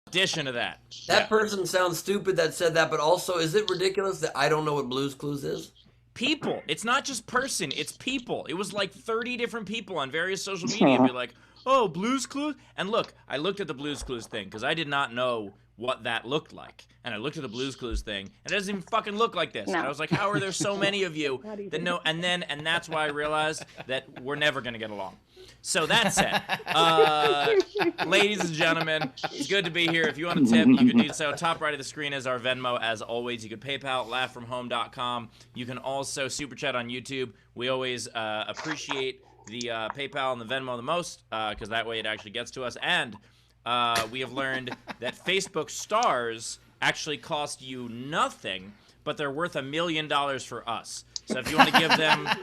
addition to that. That person sounds stupid that said that, but also, is it ridiculous that I don't know what Blue's Clues is? People. It's not just person, it's people. It was like 30 different people on various social media be like, oh, Blue's Clues? And look, I looked at the Blue's Clues thing because I did not know what that looked like. And I looked at the Blue's Clues thing, and it doesn't even fucking look like this. No. And I was like, how are there so many of you that know? And that's why I realized that we're never going to get along. So that said, ladies and gentlemen, it's good to be here. If you want to tip, you can do so. Top right of the screen is our Venmo. As always, you can PayPal, laughfromhome.com. You can also super chat on YouTube. We always appreciate the PayPal and the Venmo the most because that way it actually gets to us. And we have learned that Facebook stars actually cost you nothing, but they're worth $1 million for us. So if you want to give them us,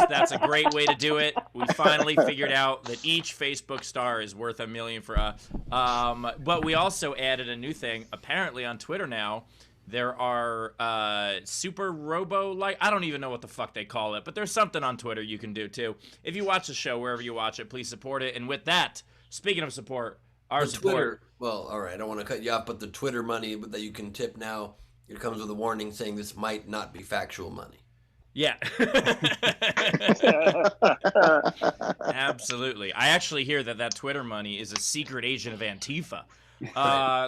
that's a great way to do it. We finally figured out that each Facebook star is worth $1 million for us. But we also added a new thing. Apparently on Twitter now, there are super robo-like, I don't even know what the fuck they call it, but there's something on Twitter you can do too. If you watch the show, wherever you watch it, please support it. And with that, speaking of support, our support. Twitter, well, all right, I don't want to cut you off, but the Twitter money that you can tip now, it comes with a warning saying this might not be factual money. Yeah. Absolutely. I actually hear that Twitter money is a secret agent of Antifa.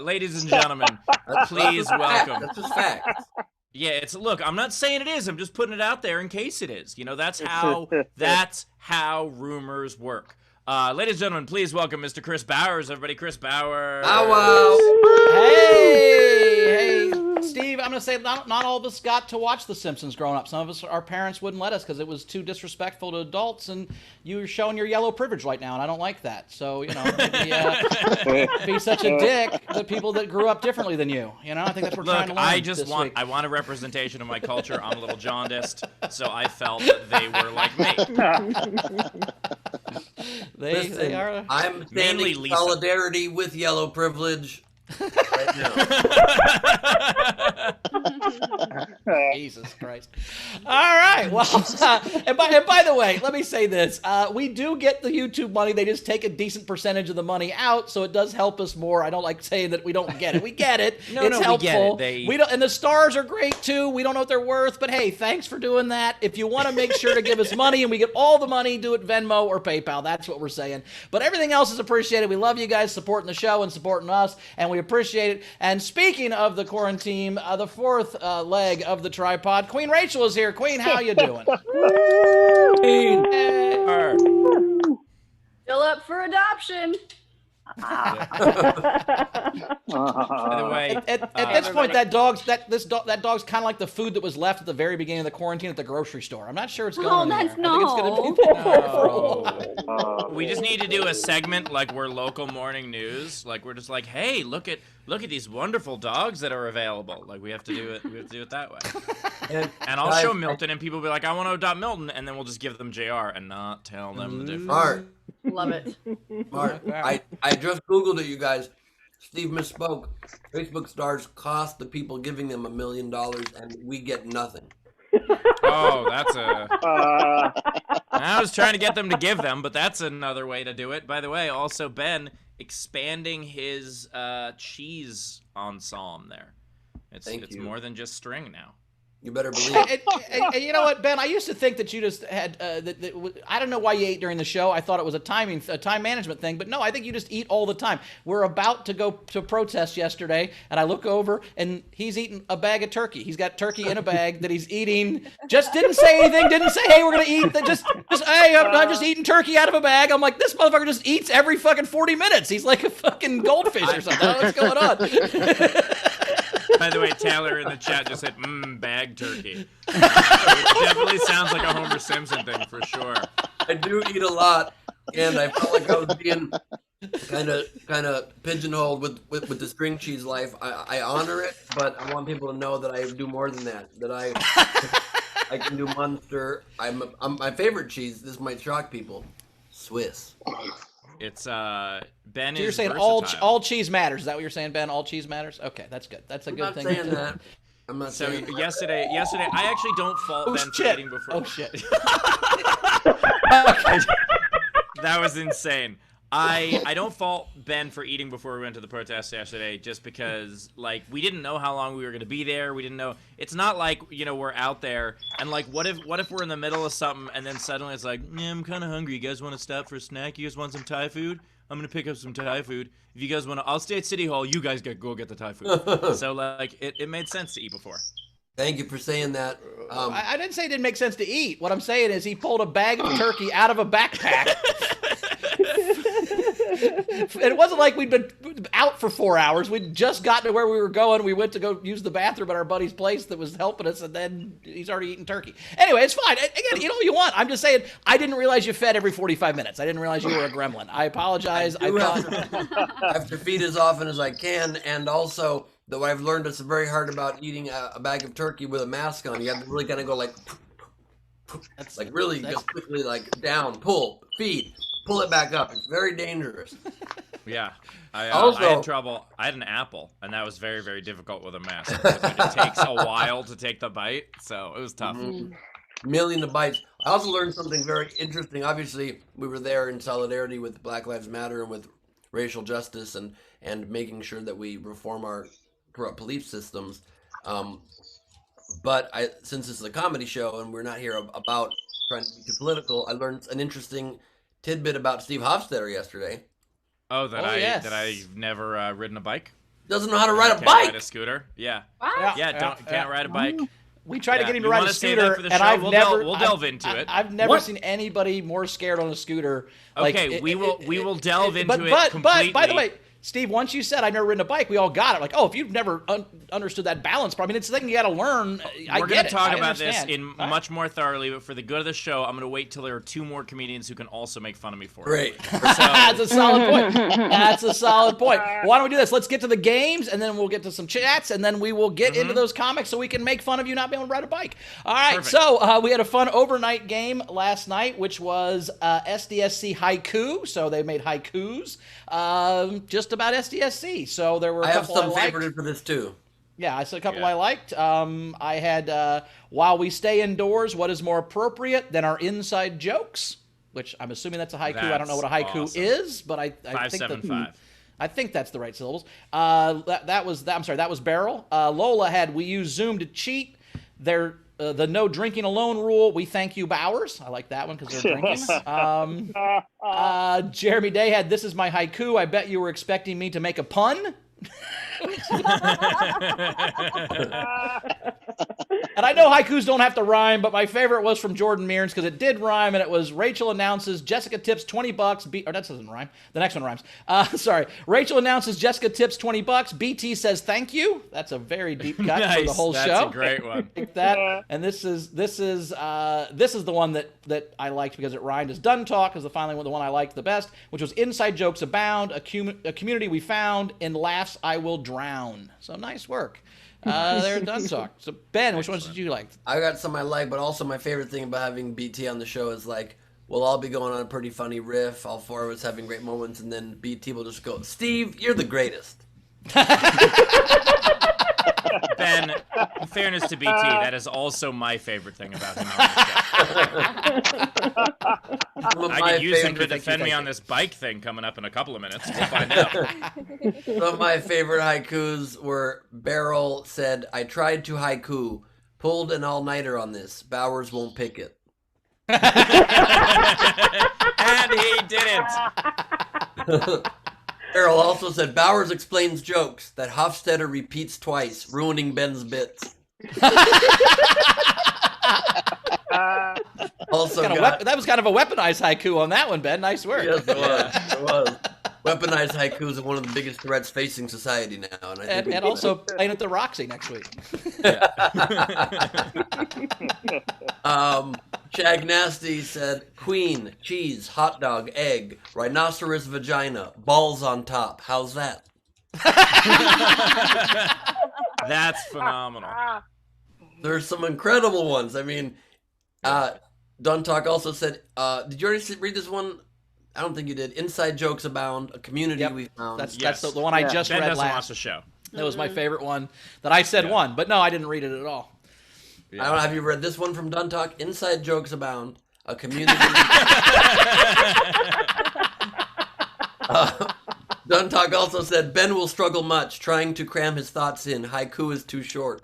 Ladies and gentlemen, please welcome. That's just facts. Yeah, look, I'm not saying it is. I'm just putting it out there in case it is. You know, that's how rumors work. Ladies and gentlemen, please welcome Mr. Chris Bowers. Everybody, Chris Bowers. Hey, Steve, I'm going to say not all of us got to watch The Simpsons growing up. Some of us, our parents wouldn't let us because it was too disrespectful to adults, and you're showing your yellow privilege right now, and I don't like that. So, you know, maybe, be such a dick to people that grew up differently than you. You know, I think that's what we're trying to learn. I want a representation of my culture. I'm a little jaundiced, so I felt that they were like me. They are. I'm standing in solidarity with yellow privilege. Right now. Jesus Christ. All right. Well, and by the way, let me say this. We do get the YouTube money. They just take a decent percentage of the money out, so it does help us more. I don't like saying that we don't get it. We get it. It's helpful. We get it. We don't, and the stars are great too. We don't know what they're worth, but hey, thanks for doing that. If you want to make sure to give us money and we get all the money, do it Venmo or PayPal. That's what we're saying. But everything else is appreciated. We love you guys supporting the show and supporting us, and we appreciate it. And speaking of the quarantine, the fourth leg of the tripod, Queen Rachel is here. Queen, how you doing? Queen. Hey. Still up for adoption. By the way, at this point, that dog's kind of like the food that was left at the very beginning of the quarantine at the grocery store. I'm not sure it's going anywhere. I think it's going to be there for a while. We just need to do a segment like we're local morning news. Like we're just like, hey, look at these wonderful dogs that are available. Like we have to do it. We have to do it that way. And I'll show Milton, and people will be like, I want to adopt Milton, and then we'll just give them JR and not tell them the difference. Mark. Love it. Mark, I just Googled it, you guys. Steve misspoke. Facebook stars cost the people giving them $1 million, and we get nothing. Oh, that's I was trying to get them to give them, but that's another way to do it. By the way, also Ben expanding his cheese ensemble there. It's more than just string now. You better believe it. And you know what, Ben? I used to think that you just had. I don't know why you ate during the show. I thought it was a time management thing, but no, I think you just eat all the time. We're about to go to protest yesterday, and I look over, and he's eating a bag of turkey. He's got turkey in a bag that he's eating. Just didn't say anything. Didn't say, hey, we're gonna eat. Hey, I'm just eating turkey out of a bag. I'm like, this motherfucker just eats every fucking 40 minutes. He's like a fucking goldfish or something. What's going on? By the way, Taylor in the chat just said, bag turkey. Which definitely sounds like a Homer Simpson thing for sure. I do eat a lot, and I felt like I was being kind of pigeonholed with the string cheese life. I honor it, but I want people to know that I do more than that. That I can do Munster. I'm my favorite cheese. This might shock people. Swiss. It's Ben. So you're saying versatile. all cheese matters? Is that what you're saying, Ben? All cheese matters? Okay, that's good. That's a good thing. I'm not saying that. I'm not So saying that. yesterday, I actually don't fault Ben for eating before. Oh shit! That was insane. I don't fault Ben for eating before we went to the protest yesterday, just because like we didn't know how long we were gonna be there. We didn't know. It's not like we're out there and like what if we're in the middle of something and then suddenly it's like I'm kind of hungry. You guys want to stop for a snack? You guys want some Thai food? I'm gonna pick up some Thai food. If you guys want to, I'll stay at City Hall. You guys go get the Thai food. So like it made sense to eat before. Thank you for saying that. I didn't say it didn't make sense to eat. What I'm saying is he pulled a bag of turkey out of a backpack. It wasn't like we'd been out for 4 hours. We'd just gotten to where we were going. We went to go use the bathroom at our buddy's place that was helping us, and then he's already eating turkey. Anyway, it's fine. Again, eat all you want. I'm just saying, I didn't realize you fed every 45 minutes. I didn't realize you were a gremlin. I apologize. I have to feed as often as I can, and also, though I've learned it's very hard about eating a bag of turkey with a mask on. You have to really kind of go like really just quickly like down, pull, feed. Pull it back up. It's very dangerous. Yeah. I had trouble. I had an apple, and that was very, very difficult with a mask. It takes a while to take the bite, so it was tough. Million of bites. I also learned something very interesting. Obviously, we were there in solidarity with Black Lives Matter and with racial justice and making sure that we reform our corrupt police systems. But since this is a comedy show and we're not here about trying to be too political, I learned an interesting tidbit about Steve Hofstetter yesterday. Oh, that I've never ridden a bike. Doesn't know how to ride a bike. Ride a scooter. Yeah. What? Yeah. Can't ride a bike. We tried to get him to ride a scooter, and we'll delve into it. I've never seen anybody more scared on a scooter. Okay, we will delve into it completely. But by the way, Steve, once you said I've never ridden a bike, we all got it. Like, oh, if you've never understood that balance problem, I mean, it's a thing you got to learn. We're going to talk about this much more thoroughly, but for the good of the show, I'm going to wait till there are 2 more comedians who can also make fun of me for it. Great. That's a solid point. That's a solid point. Why don't we do this? Let's get to the games, and then we'll get to some chats, and then we will get into those comics so we can make fun of you not being able to ride a bike. All right, perfect. So we had a fun overnight game last night, which was SDSC Haiku. So they made haikus just about SDSC. So there were a couple I have some favorites for this too. Yeah, I said a couple I liked. I had while we stay indoors, what is more appropriate than our inside jokes? Which I'm assuming that's a haiku. I don't know what a haiku is, but I think that's the right syllables. That was Beryl. Lola had we use Zoom to cheat. The no drinking alone rule. We thank you, Bowers. I like that one because they're drinking. Jeremy Day had this is my haiku. I bet you were expecting me to make a pun. And I know haikus don't have to rhyme, but my favorite was from Jordan Mearns because it did rhyme, and it was Rachel announces Jessica tips $20. Or that doesn't rhyme. The next one rhymes. Sorry. Rachel announces Jessica tips $20. BT says thank you. That's a very deep cut for the whole show. That's a great one. Like that. And this is the one that I liked because it rhymed. As Done Talk is the one I liked the best, which was Inside Jokes Abound, a community we found. In laughs I will drown. So nice work. They're Done Talk. So Ben, which ones did you like? I got some I like, but also my favorite thing about having BT on the show is like we'll all be going on a pretty funny riff, all 4 of us having great moments, and then BT will just go, Steve, you're the greatest. Ben, in fairness to BT, that is also my favorite thing about him on the show. I could use him to defend me on this bike thing coming up in a couple of minutes. We'll find out. Some of my favorite haikus were Beryl said, I tried to haiku, pulled an all-nighter on this. Bowers won't pick it. And he didn't. Beryl also said, Bowers explains jokes that Hofstetter repeats twice, ruining Ben's bits. That was kind of a weaponized haiku on that one, Ben. Nice work. Yes, it was. It was. Weaponized haikus are one of the biggest threats facing society now. And also playing at the Roxy next week. Shag Nasty said, Queen, cheese, hot dog, egg, rhinoceros vagina, balls on top. How's that? That's phenomenal. There's some incredible ones. I mean, Dun Talk also said, did you already read this one? I don't think you did. Inside Jokes Abound, a community we found. That's the one I just read last. Ben doesn't watch the show. That was my favorite one that I said one, but no, I didn't read it at all. Yeah. I don't know, have you read this one from Dun Talk? Inside Jokes Abound, a community. Duntalk also said, Ben will struggle much trying to cram his thoughts in. Haiku is too short.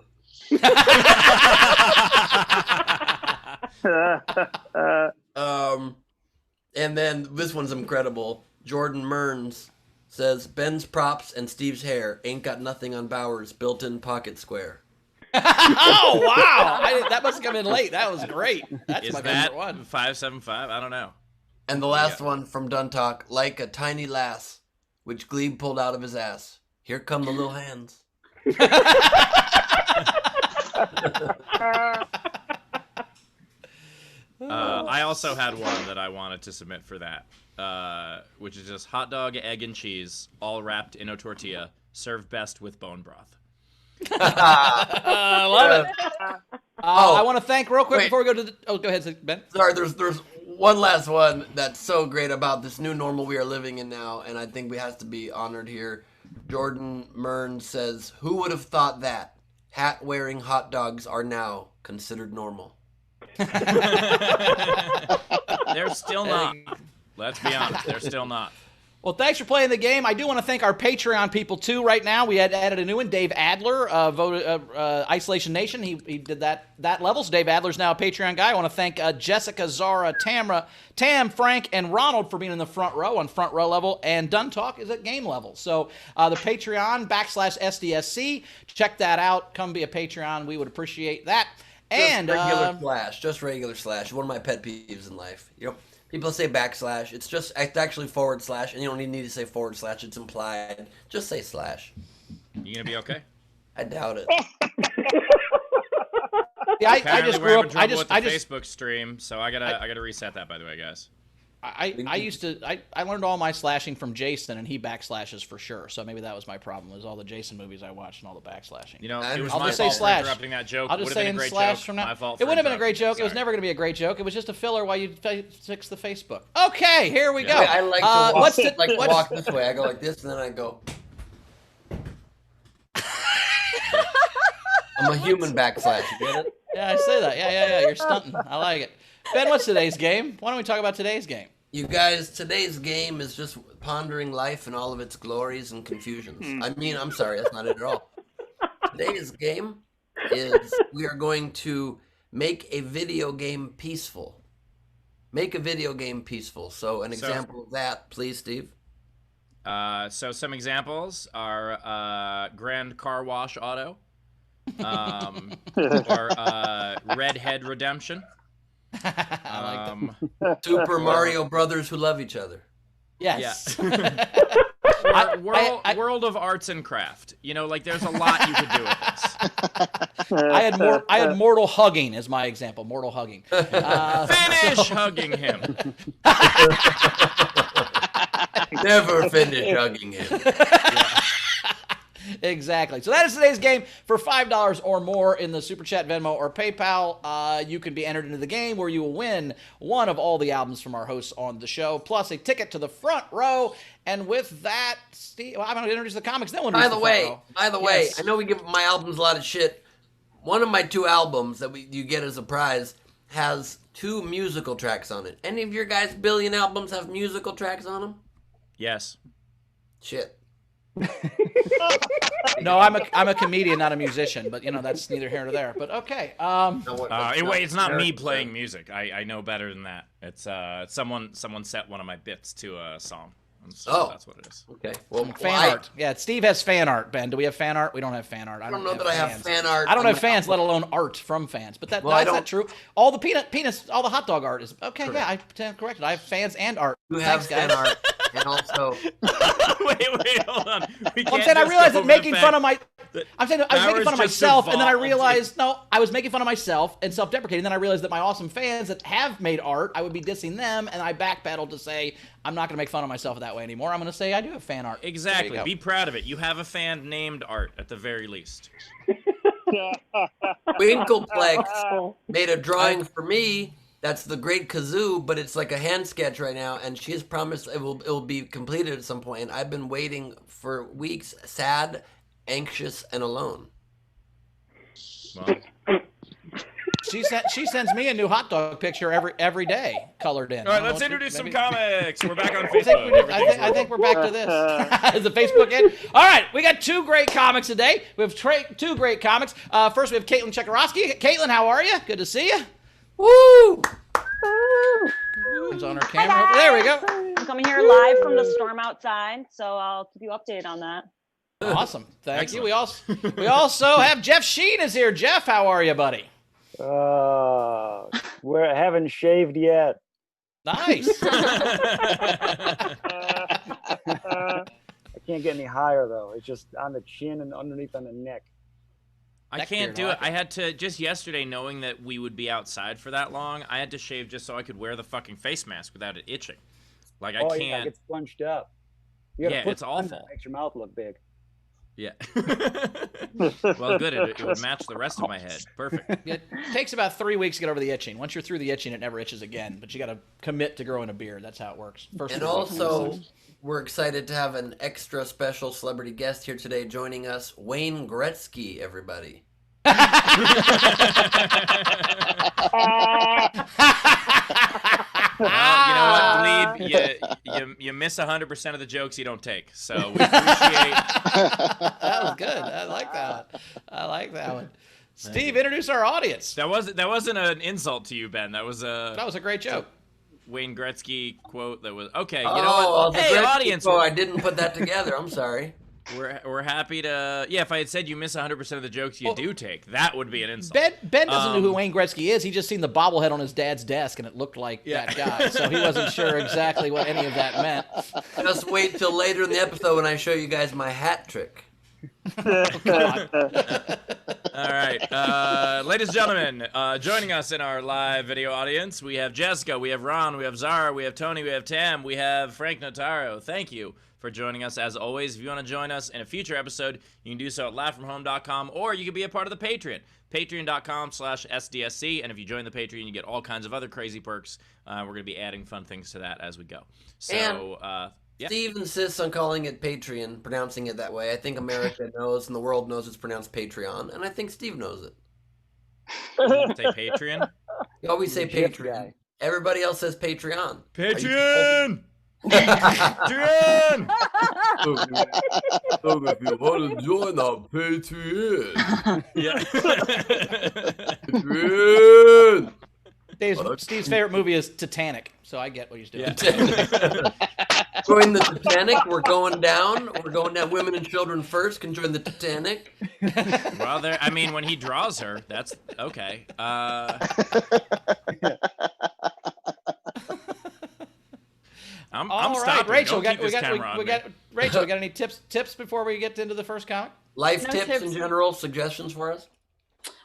And then this one's incredible. Jordan Mearns says, Ben's props and Steve's hair ain't got nothing on Bowers' built-in pocket square. Oh, wow. That must have come in late. That was great. That's Is my that favorite one. 575? I don't know. And the last one from Duntalk, like a tiny lass, which Glebe pulled out of his ass. Here come the little hands. I also had one that I wanted to submit for that, which is just hot dog, egg, and cheese, all wrapped in a tortilla, served best with bone broth. I love it. I want to thank real quick before we go to the... Oh, go ahead, Ben. Sorry, there's one last one that's so great about this new normal we are living in now, and I think we have to be honored here. Jordan Mearns says, who would have thought that hat-wearing hot dogs are now considered normal? They're still not. Let's be honest, they're still not. Well, thanks for playing the game. I do want to thank our Patreon people, too, right now. We had added a new one. Dave Adler voted Isolation Nation. He did that level, so Dave Adler's now a Patreon guy. I want to thank Jessica, Zara, Tam, Frank, and Ronald for being in the front row on front row level, and Duntalk is at game level. So the Patreon /SDSC, check that out. Come be a Patreon. We would appreciate that. And just regular slash. One of my pet peeves in life. You know, people say backslash. It's actually forward slash, and you don't need to say forward slash. It's implied. Just say slash. You gonna be okay? I doubt it. Yeah, I just grew up. I just Facebook stream, so I gotta reset that. By the way, guys. I learned all my slashing from Jason, and he backslashes for sure. So maybe that was my problem. Was all the Jason movies I watched and all the backslashing. You know, it was I'll my just say fault slash. for interrupting that joke. I'll just say in slash from now. My fault. It wouldn't have been a great interrupting. joke. It was never going to be a great joke. It was just a filler while you fix the Facebook. Okay, here we go. I like to walk this way. I go like this, and then I go. I'm a human backslash. You get it? Yeah, I say that. Yeah. You're stunting. I like it. Ben, what's today's game? Why don't we talk about today's game? You guys, today's game is just pondering life and all of its glories and confusions. I mean, I'm sorry, that's not it at all. Today's game is we are going to make a video game peaceful. Make a video game peaceful. So an example of that, please, Steve. So some examples are Grand Car Wash Auto, or Redhead Redemption. I like that. Super Mario Brothers who love each other. Yes. Yeah. World of Arts and Craft. You know, like there's a lot you could do with this. I had Mortal Hugging as my example. Mortal Hugging. Finish hugging him. Never finish hugging him. Yeah. Exactly. So that is today's game. For $5 or more in the Super Chat, Venmo, or PayPal, you can be entered into the game where you will win one of all the albums from our hosts on the show, plus a ticket to the front row. And with that, Steve, I'm going to introduce the comics. Then we'll By the way, yes. I know we give my albums a lot of shit. One of my 2 albums that you get as a prize has 2 musical tracks on it. Any of your guys' billion albums have musical tracks on them? Yes. Shit. No, I'm a comedian, not a musician, but you know that's neither here nor there. But okay. It's not me playing music. I know better than that. It's someone set one of my bits to a song. So that's what it is. Okay. Well, fan art. Yeah, Steve has fan art. Ben, do we have fan art? We don't have fan art. I don't know that I have fan art. I don't have fans, let alone art from fans. But that's not true. All the penis, all the hot dog art is okay. Correct. Yeah, I stand corrected. I have fans and art. You have fan art, and also. Wait, hold on. I'm saying I realized that making fun of my. I'm saying I was making fun of myself, and then I realized I was making fun of myself and self-deprecating. Then I realized that my awesome fans that have made art, I would be dissing them, and I backpedaled to say I'm not going to make fun of myself that way anymore. I'm going to say I do have fan art. Exactly. Be proud of it. You have a fan named Art at the very least. Winkleplex made a drawing for me. That's the Great Kazoo, but it's like a hand sketch right now, and she has promised it will be completed at some point. And I've been waiting for weeks, sad, anxious, and alone. Well, She sends me a new hot dog picture every day, colored in. All right, let's introduce some comics. We're back on Facebook. I think we're back to this. Is the Facebook in? All right, we got two great comics today. We have two great comics. First, we have Caitlin Cheroski. Caitlin, how are you? Good to see you. Woo! It's on her camera. There we go. I'm coming here live from the storm outside, so I'll keep you updated on that. Awesome. Thank you. We also have Jeff Scheen is here. Jeff, how are you, buddy? We haven't shaved yet. Nice. I can't get any higher though. It's just on the chin and underneath on the neck. I can't do it. I had to, just yesterday, knowing that we would be outside for that long, I had to shave just so I could wear the fucking face mask without it itching. Like, I can't. Yeah, it gets bunched up. You gotta put it's awful. It makes your mouth look big. Yeah. Well, good. It would match the rest of my head. Perfect. It takes about 3 weeks to get over the itching. Once you're through the itching, it never itches again. But you got to commit to growing a beard. That's how it works. And also, we're excited to have an extra special celebrity guest here today joining us, Wayne Gretzky, everybody. Well, you know what, Glebe? You miss 100% of the jokes you don't take. So we appreciate. That was good. I like that one. I like that one. Steve, introduce our audience. That wasn't an insult to you, Ben. That was a great joke. Wayne Gretzky quote that was okay. You Oh, know what? the Hey, Gretzky audience. quote, I didn't put that together. I'm sorry. We're happy to. Yeah, if I had said you miss 100% of the jokes you do take, that would be an insult. Ben doesn't know who Wayne Gretzky is. He just seen the bobblehead on his dad's desk, and it looked like that guy. So he wasn't sure exactly what any of that meant. Just wait till later in the episode when I show you guys my hat trick. God. All right, ladies and gentlemen, joining us in our live video audience, we have Jessica, we have Ron, we have Zara, we have Tony, we have Tam, we have Frank Notaro. Thank you for joining us. As always, if you want to join us in a future episode, you can do so at loudfromhome.com, or you can be a part of the Patreon, patreon.com/SDSC, and if you join the Patreon, you get all kinds of other crazy perks. We're going to be adding fun things to that as we go. So, yeah. Steve insists on calling it Patreon, pronouncing it that way. I think America knows and the world knows it's pronounced Patreon, and I think Steve knows it. You say Patreon? You always say Patreon. Everybody else says Patreon. Patreon! Patreon! So if you want to join our Patreon. Yeah. Patreon! Steve's favorite movie is Titanic, so I get what he's doing. Yeah. Join the Titanic. We're going down. We're going down. Women and children first can join the Titanic. Well, I mean, when he draws her, that's okay. I'm stopping. Rachel, Don't keep this camera on me. Rachel, we got any tips before we get into the first comic? Life tips in general, suggestions for us?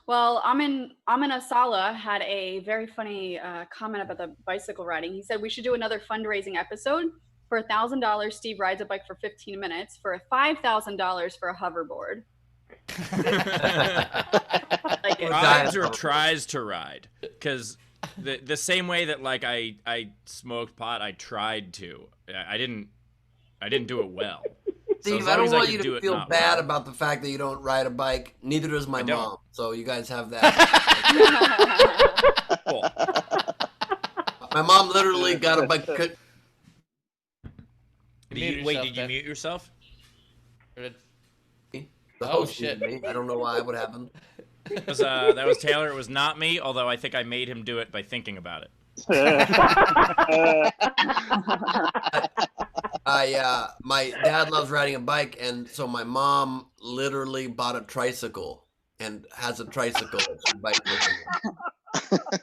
Well, Amin Asala had a very funny comment about the bicycle riding. He said we should do another fundraising episode. For $1,000, Steve rides a bike for 15 minutes. For $5,000 for a hoverboard. Rides or tries to ride, because the same way that like I smoked pot, I tried to. I didn't do it well. Steve, I don't want you to feel bad about the fact that you don't ride a bike. Neither does my mom. So you guys have that. Cool. My mom literally got a bike. Did you mute yourself? Oh shit! I don't know why. What happened? That was Taylor. It was not me. Although I think I made him do it by thinking about it. My dad loves riding a bike, and so my mom literally bought a tricycle and has a tricycle that she bikes with.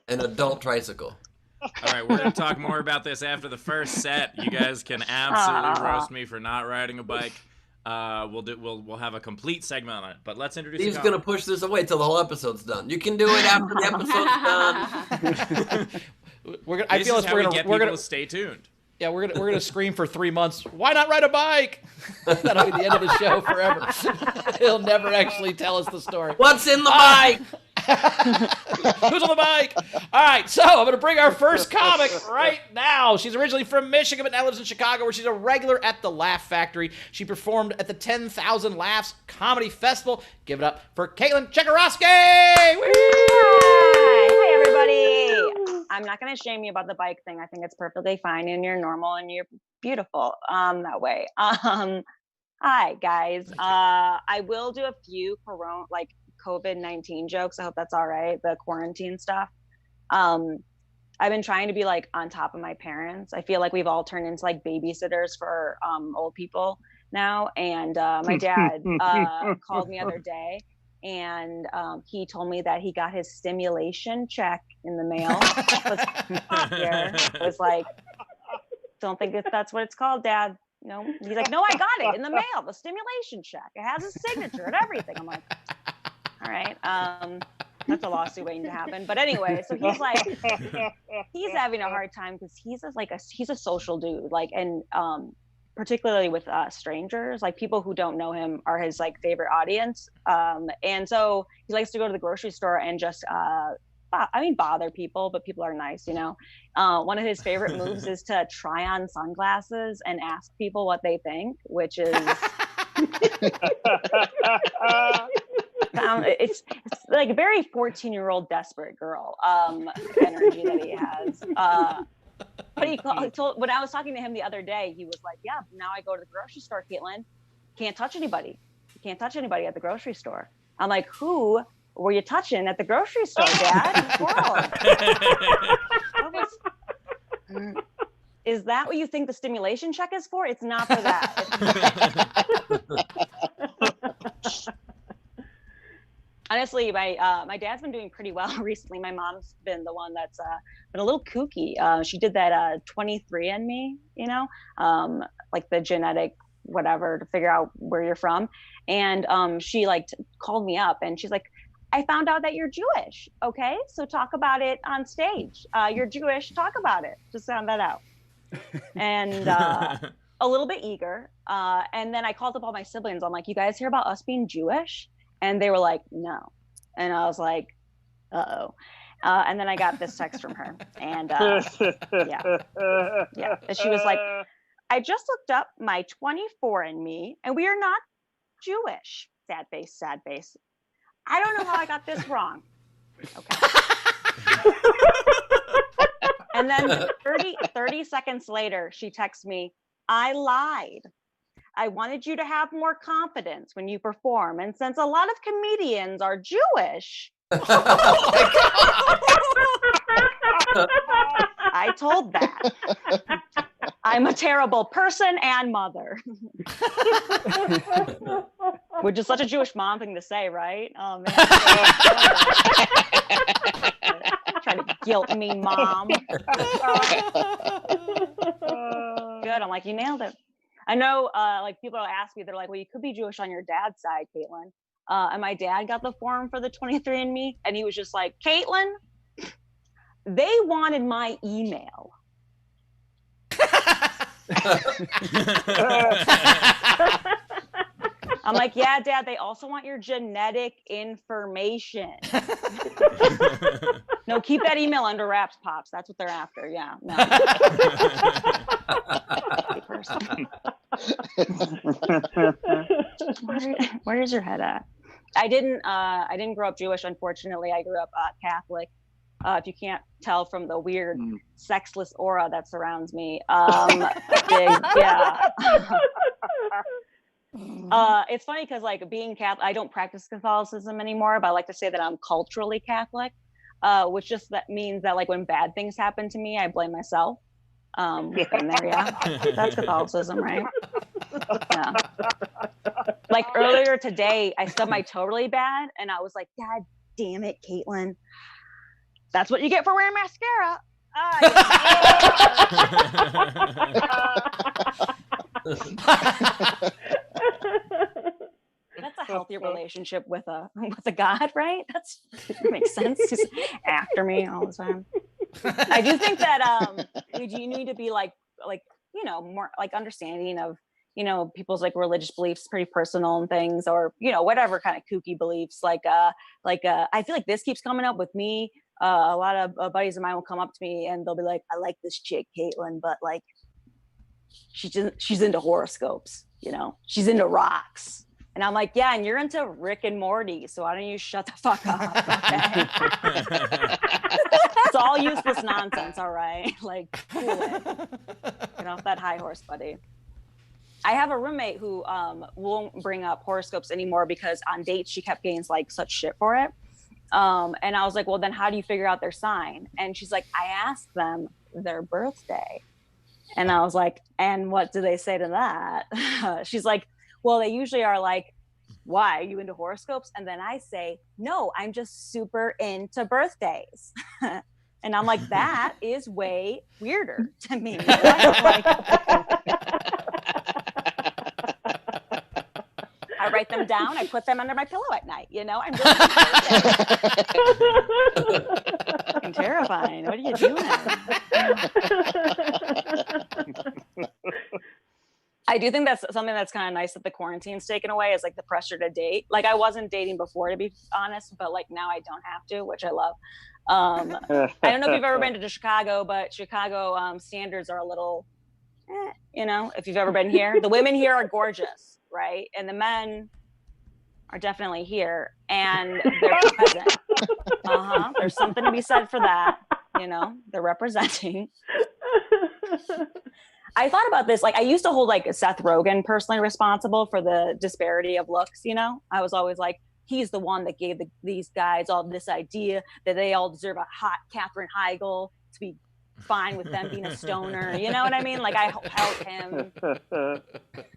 An adult tricycle. All right, we're gonna talk more about this after the first set. You guys can absolutely roast me for not riding a bike. We'll have a complete segment on it, but let's introduce. He's gonna push this away till the whole episode's done. You can do it after the episode's done. I feel we're gonna stay tuned. Yeah, we're gonna scream for 3 months. Why not ride a bike? That'll be the end of the show forever. He'll never actually tell us the story. What's in the bike? Who's on the bike? All right, so I'm going to bring our first comic right now. She's originally from Michigan, but now lives in Chicago, where she's a regular at the Laugh Factory. She performed at the 10,000 Laughs Comedy Festival. Give it up for Caitlin Cheroski! Hi, everybody. I'm not going to shame you about the bike thing. I think it's perfectly fine, and you're normal, and you're beautiful that way. Hi, guys. I will do a few COVID-19 jokes. I hope that's all right. The quarantine stuff. I've been trying to be like on top of my parents. I feel like we've all turned into like babysitters for old people now. And my dad called me the other day, and he told me that he got his stimulation check in the mail. I was like, don't think that's what it's called, Dad. No. He's like, no, I got it in the mail. The stimulation check. It has his signature and everything. I'm like, all right. That's a lawsuit waiting to happen. But anyway, so he's like, he's having a hard time because he's a social dude, like, and particularly with strangers, like people who don't know him are his like favorite audience. And so he likes to go to the grocery store and just bother people, but people are nice, you know. One of his favorite moves is to try on sunglasses and ask people what they think, which is it's like a very 14-year-old desperate girl energy that he has. But when I was talking to him the other day, he was like, yeah, now I go to the grocery store, Caitlin, can't touch anybody. You can't touch anybody at the grocery store. I'm like, who were you touching at the grocery store, Dad? Is that what you think the stimulation check is for? It's not for that. Honestly, my dad's been doing pretty well recently. My mom's been the one that's been a little kooky. She did that 23andMe, you know, like the genetic whatever to figure out where you're from. And she called me up and she's like, I found out that you're Jewish. Okay, so talk about it on stage. You're Jewish, talk about it. Just found that out. And a little bit eager. And then I called up all my siblings. I'm like, you guys hear about us being Jewish? And they were like, no. And I was like, uh-oh. And then I got this text from her. And yeah. And she was like, I just looked up my 24andMe and we are not Jewish. Sad face, sad face. I don't know how I got this wrong. Okay. And then 30 seconds later, she texts me, I lied. I wanted you to have more confidence when you perform. And since a lot of comedians are Jewish, I told that. I'm a terrible person and mother. Which is such a Jewish mom thing to say, right? Oh, man. Try to guilt me, Mom. Good. I'm like, you nailed it. I know, people ask me, they're like, well, you could be Jewish on your dad's side, Caitlin. And my dad got the form for the 23andMe, and he was just like, Caitlin, they wanted my email. I'm like, yeah, Dad, they also want your genetic information. No, keep that email under wraps, Pops. That's what they're after. Yeah. No. Where is your head at? I didn't grow up Jewish, unfortunately. I grew up Catholic. If you can't tell from the weird sexless aura that surrounds me. It's funny because being Catholic, I don't practice Catholicism anymore, but I like to say that I'm culturally Catholic, which just that means that when bad things happen to me, I blame myself. And there, yeah, that's Catholicism, right? Yeah. Earlier today, I stubbed my toe really bad, and I was like, God damn it, Caitlin. That's what you get for wearing mascara. That's a healthier relationship with a God, right? That makes sense. He's after me all the time. I do think that you need to be more understanding of you know, people's like religious beliefs, pretty personal and things, or, you know, whatever kind of kooky beliefs. I feel like this keeps coming up with me. A lot of buddies of mine will come up to me and they'll be like, I like this chick, Caitlin, but like, she's into horoscopes, you know, she's into rocks. And I'm like, yeah, and you're into Rick and Morty, so why don't you shut the fuck up? Okay? It's all useless nonsense, all right? Like, cool it. Get off that high horse, buddy. I have a roommate who won't bring up horoscopes anymore because on dates she kept getting like such shit for it. And I was like, well, then how do you figure out their sign? And she's like, I asked them their birthday. And I was like, and what do they say to that? She's like, well, they usually are like, why, are you into horoscopes? And then I say, no, I'm just super into birthdays. And I'm like, that is way weirder to me. Like, I write them down, I put them under my pillow at night, you know? I'm fucking terrifying. What are you doing? I do think that's something that's kind of nice that the quarantine's taken away, is like the pressure to date. Like, I wasn't dating before, to be honest, but like now I don't have to, which I love. I don't know if you've ever been to Chicago, but Chicago standards are a little, you know, if you've ever been here. The women here are gorgeous, right? And the men are definitely here, and they're present. There's something to be said for that, you know, they're representing. I thought about this, like I used to hold like Seth Rogen personally responsible for the disparity of looks, you know? I was always like, he's the one that gave these guys all this idea that they all deserve a hot Katherine Heigl to be fine with them being a stoner, you know what I mean? Like I help him,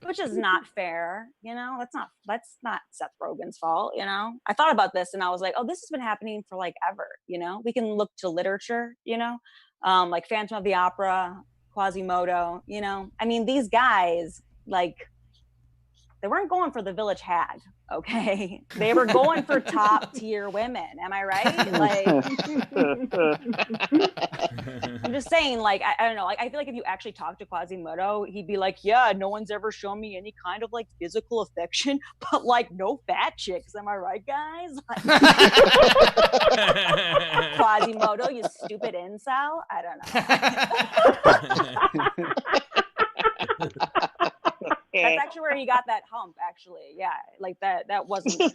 which is not fair, you know? That's not Seth Rogen's fault, you know? I thought about this and I was like, oh, this has been happening for like ever, you know? We can look to literature, you know? Like Phantom of the Opera, Quasimodo, you know? I mean, these guys, like, they weren't going for the village hag, okay? They were going for top tier women. Am I right? Like, I'm just saying, like, I don't know. Like, I feel like if you actually talk to Quasimodo, he'd be like, yeah, no one's ever shown me any kind of like physical affection, but like no fat chicks. Am I right, guys? Like, Quasimodo, you stupid incel. I don't know. That's actually where he got that hump, actually. Yeah, like that wasn't he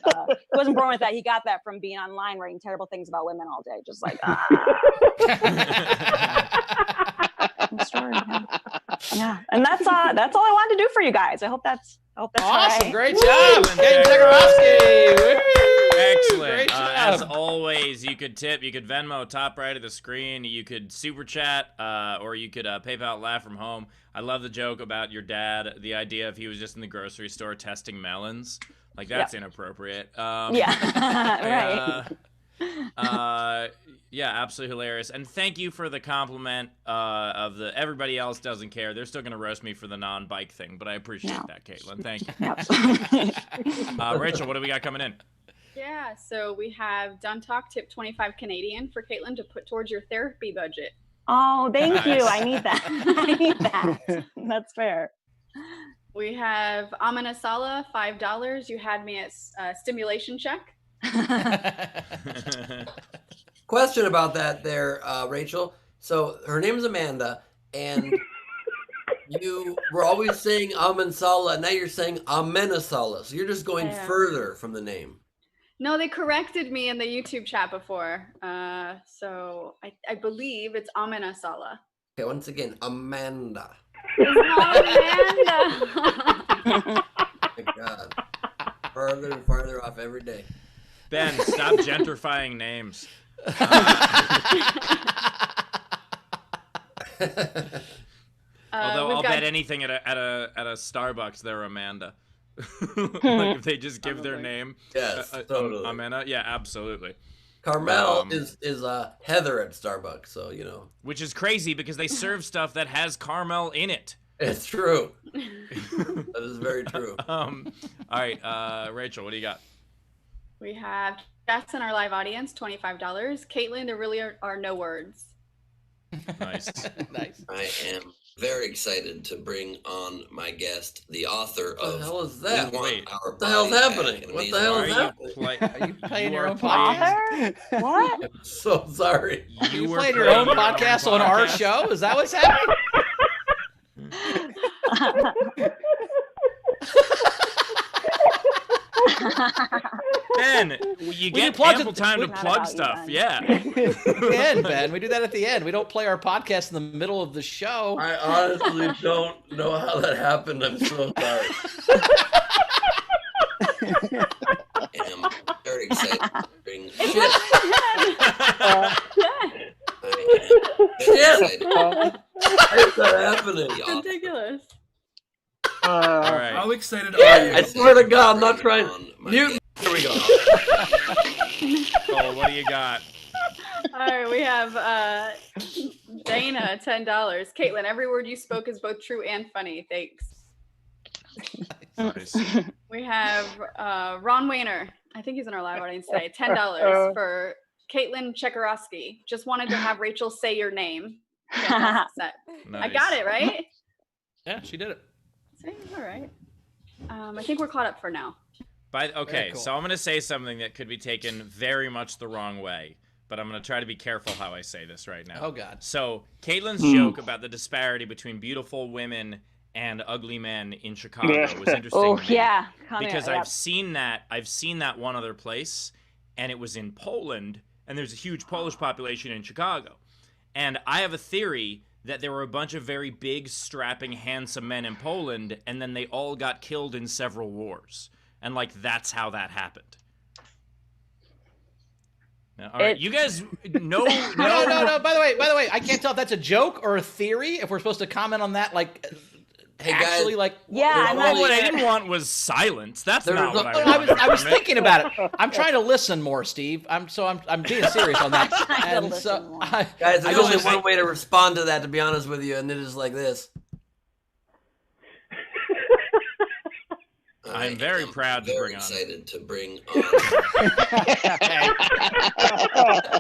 wasn't born with that. He got that from being online writing terrible things about women all day, just like story. Yeah. And that's all I wanted to do for you guys. I hope that's awesome. Right. Great job, Cheroski. Excellent. Great job. As always, you could tip, you could Venmo top right of the screen, you could super chat, or you could PayPal Laugh from Home. I love the joke about your dad, the idea if he was just in the grocery store testing melons. Like, that's inappropriate. Yeah, right. Yeah, absolutely hilarious. And thank you for the compliment of the everybody else doesn't care. They're still going to roast me for the non-bike thing, but I appreciate that, Caitlin. Thank you. Rachel, what do we got coming in? Yeah, so we have Done Talk tip 25 Canadian for Caitlin to put towards your therapy budget. Oh, thank you. I need that. I need that. That's fair. We have Amina Sala, $5. You had me at stimulation check. Question about that there, Rachel. So her name's Amanda, and you were always saying Amensala, and now you're saying Amenasala. So you're just going further from the name. No, they corrected me in the YouTube chat before. So I believe it's Amina Sala. Okay, once again, Amanda. It's not Amanda. My God. Farther and farther off every day. Ben, stop gentrifying names. Although I'll bet anything at a Starbucks, they're Amanda. Like if they just give their name. Yes, totally. Amanda, yeah, absolutely. Carmel is Heather at Starbucks, so you know. Which is crazy because they serve stuff that has caramel in it. It's true. That is very true. All right, Rachel, what do you got? We have Jess in our live audience, $25. Caitlin, there really are no words. Nice. Nice. I am very excited to bring on my guest, the author of What the hell is that? Wait, Wait, what the hell's happening? What the hell Why is are you happening? Are you playing your own playing- podcast? Author? What? I'm so sorry. You were playing your own playing podcast on our podcast? show? Is that what's happening? Ben, you get plug ample it- time to Not plug about you, stuff. Ben. Yeah. The end, Ben. We do that at the end. We don't play our podcast in the middle of the show. I honestly don't know how that happened. I'm so sorry. And I'm very excited to bring shit. Shit! How is that happening? Ridiculous. All right. How excited are you? I swear to God, I'm not trying. Mute. Here we go. Oh, what do you got? All right, we have Dana, $10. Caitlin, every word you spoke is both true and funny. Thanks. Nice. We have Ron Wayner. I think he's in our live audience today. $10 for Caitlin Cheroski. Just wanted to have Rachel say your name. Fantastic set. I got it, right? Yeah, she did it. See? All right. I think we're caught up for now. Okay, cool. so I'm going to say something that could be taken very much the wrong way, but I'm going to try to be careful how I say this right now. Oh, God. So, Caitlin's joke about the disparity between beautiful women and ugly men in Chicago was interesting Oh, to me. yeah. Because I've seen that one other place, and it was in Poland, and there's a huge Polish population in Chicago. And I have a theory that there were a bunch of very big, strapping, handsome men in Poland, and then they all got killed in several wars. And, like, that's how that happened. Now, all right, you guys know... No. By the way, I can't tell if that's a joke or a theory. If we're supposed to comment on that, like, Hey, actually, guys. like... Yeah, There's I'm Well, not what I sure. didn't want was silence. That's There not was what a- I wanted. I was from it. thinking about it. I'm trying to listen more, Steve. I'm being serious on that. Trying to And listen so more. Guys, I there's just- only one way to respond to that, to be honest with you, and it is like this. I'm very proud to bring on. excited to bring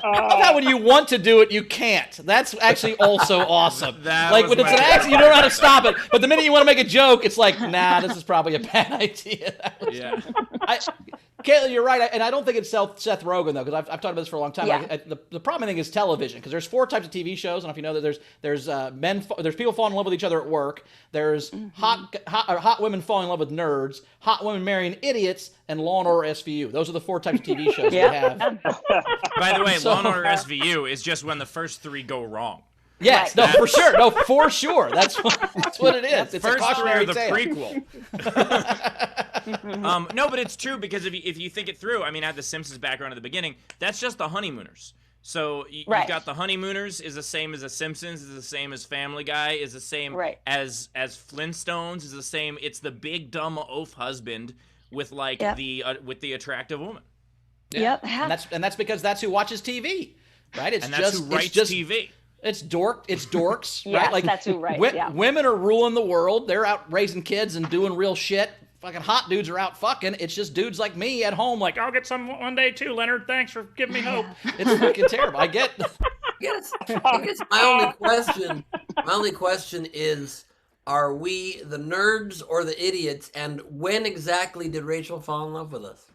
How about when you want to do it, you can't? That's actually also awesome. That Like was when it's my an accident, you don't know how to stop it. But the minute you want to make a joke, it's like, nah, this is probably a bad idea. Yeah. Caitlin, you're right, and I don't think it's Seth Rogen though, because I've talked about this for a long time. Yeah. Like, the problem I think is television, because there's 4 types of TV shows. I don't know if you know that there's people falling in love with each other at work. There's hot women falling in love with nerds, hot women marrying idiots, and Law and Order SVU. Those are the 4 types of TV shows we have. By the way, So- Law & Order SVU is just when the first 3 go wrong. Yes, Right. no, for sure, no, for sure. That's what it is. It's a First 3 are cautionary the tale. prequel. No, but it's true because if you think it through, I mean, I had the Simpsons background at the beginning. That's just the honeymooners. So you've Right. got the honeymooners is the same as the Simpsons, is the same as Family Guy, is the same Right. as Flintstones, is the same. It's the big dumb oaf husband with like Yep. the attractive woman, Yep. And that's because that's who watches TV, right? It's and that's just who writes it's just TV. It's dorks, Yeah, right? Like that's who writes, yeah. Women are ruling the world. They're out raising kids and doing real shit. Fucking hot dudes are out fucking. It's just dudes like me at home, like, I'll get some one day too, Leonard. Thanks for giving me hope. It's fucking terrible. I get. I guess my only question is, are we the nerds or the idiots, and when exactly did Rachel fall in love with us?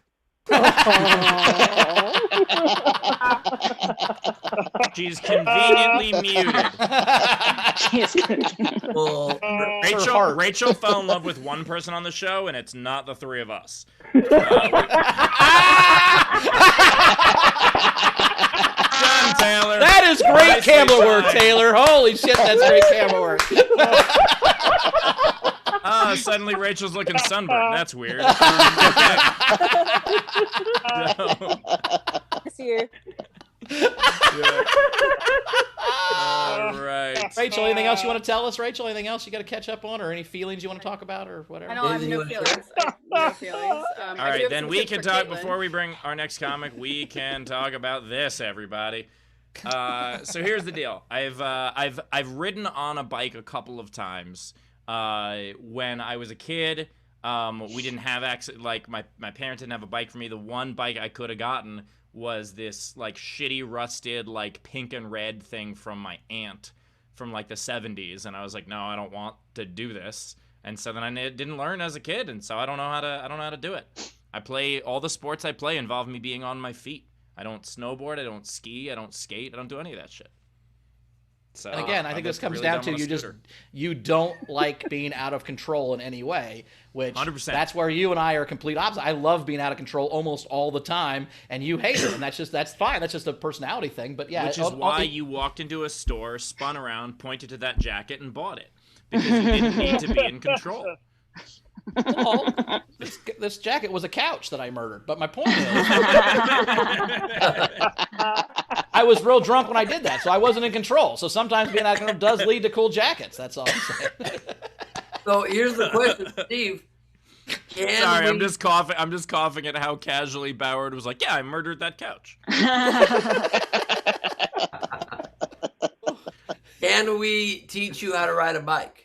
She's conveniently muted. Well, Rachel fell in love with one person on the show, and it's not the 3 of us. Done, Taylor. That is great Nicely camera work, done. Taylor. Holy shit, that's great camera work. Suddenly Rachel's looking sunburned. That's weird. This year. All right. Rachel, anything else you want to tell us? Rachel, anything else you got to catch up on, or any feelings you want to talk about, or whatever? I know I have Anything you no wanna share? feelings. I have no feelings. All I do right, have then some we tips can for talk Caitlin. before we bring our next comic. We can talk about this, everybody. So here's the deal. I've ridden on a bike a couple of times. When I was a kid, we didn't have access. Like my parents didn't have a bike for me. The one bike I could have gotten was this like shitty rusted like pink and red thing from my aunt. from like the 70s, and I was like, no, I don't want to do this. And so then I didn't learn as a kid, and so I don't know how to do it. I play all the sports I play involve me being on my feet. I don't snowboard, I don't ski, I don't skate, I don't do any of that shit. So, and again, I think this comes really down dumb to on a you don't like being out of control in any way, which 100%. That's where you and I are complete opposite. I love being out of control almost all the time, and you hate it, and that's fine. That's just a personality thing. But yeah, which is why you walked into a store, spun around, pointed to that jacket, and bought it because you didn't need to be in control. Well, this jacket was a couch that I murdered. But my point is, I was real drunk when I did that, so I wasn't in control. So sometimes being out of control does lead to cool jackets. That's all I'm saying. So here's the question, Steve. Sorry, I'm just coughing at how casually Boward was like, yeah, I murdered that couch. Can we teach you how to ride a bike?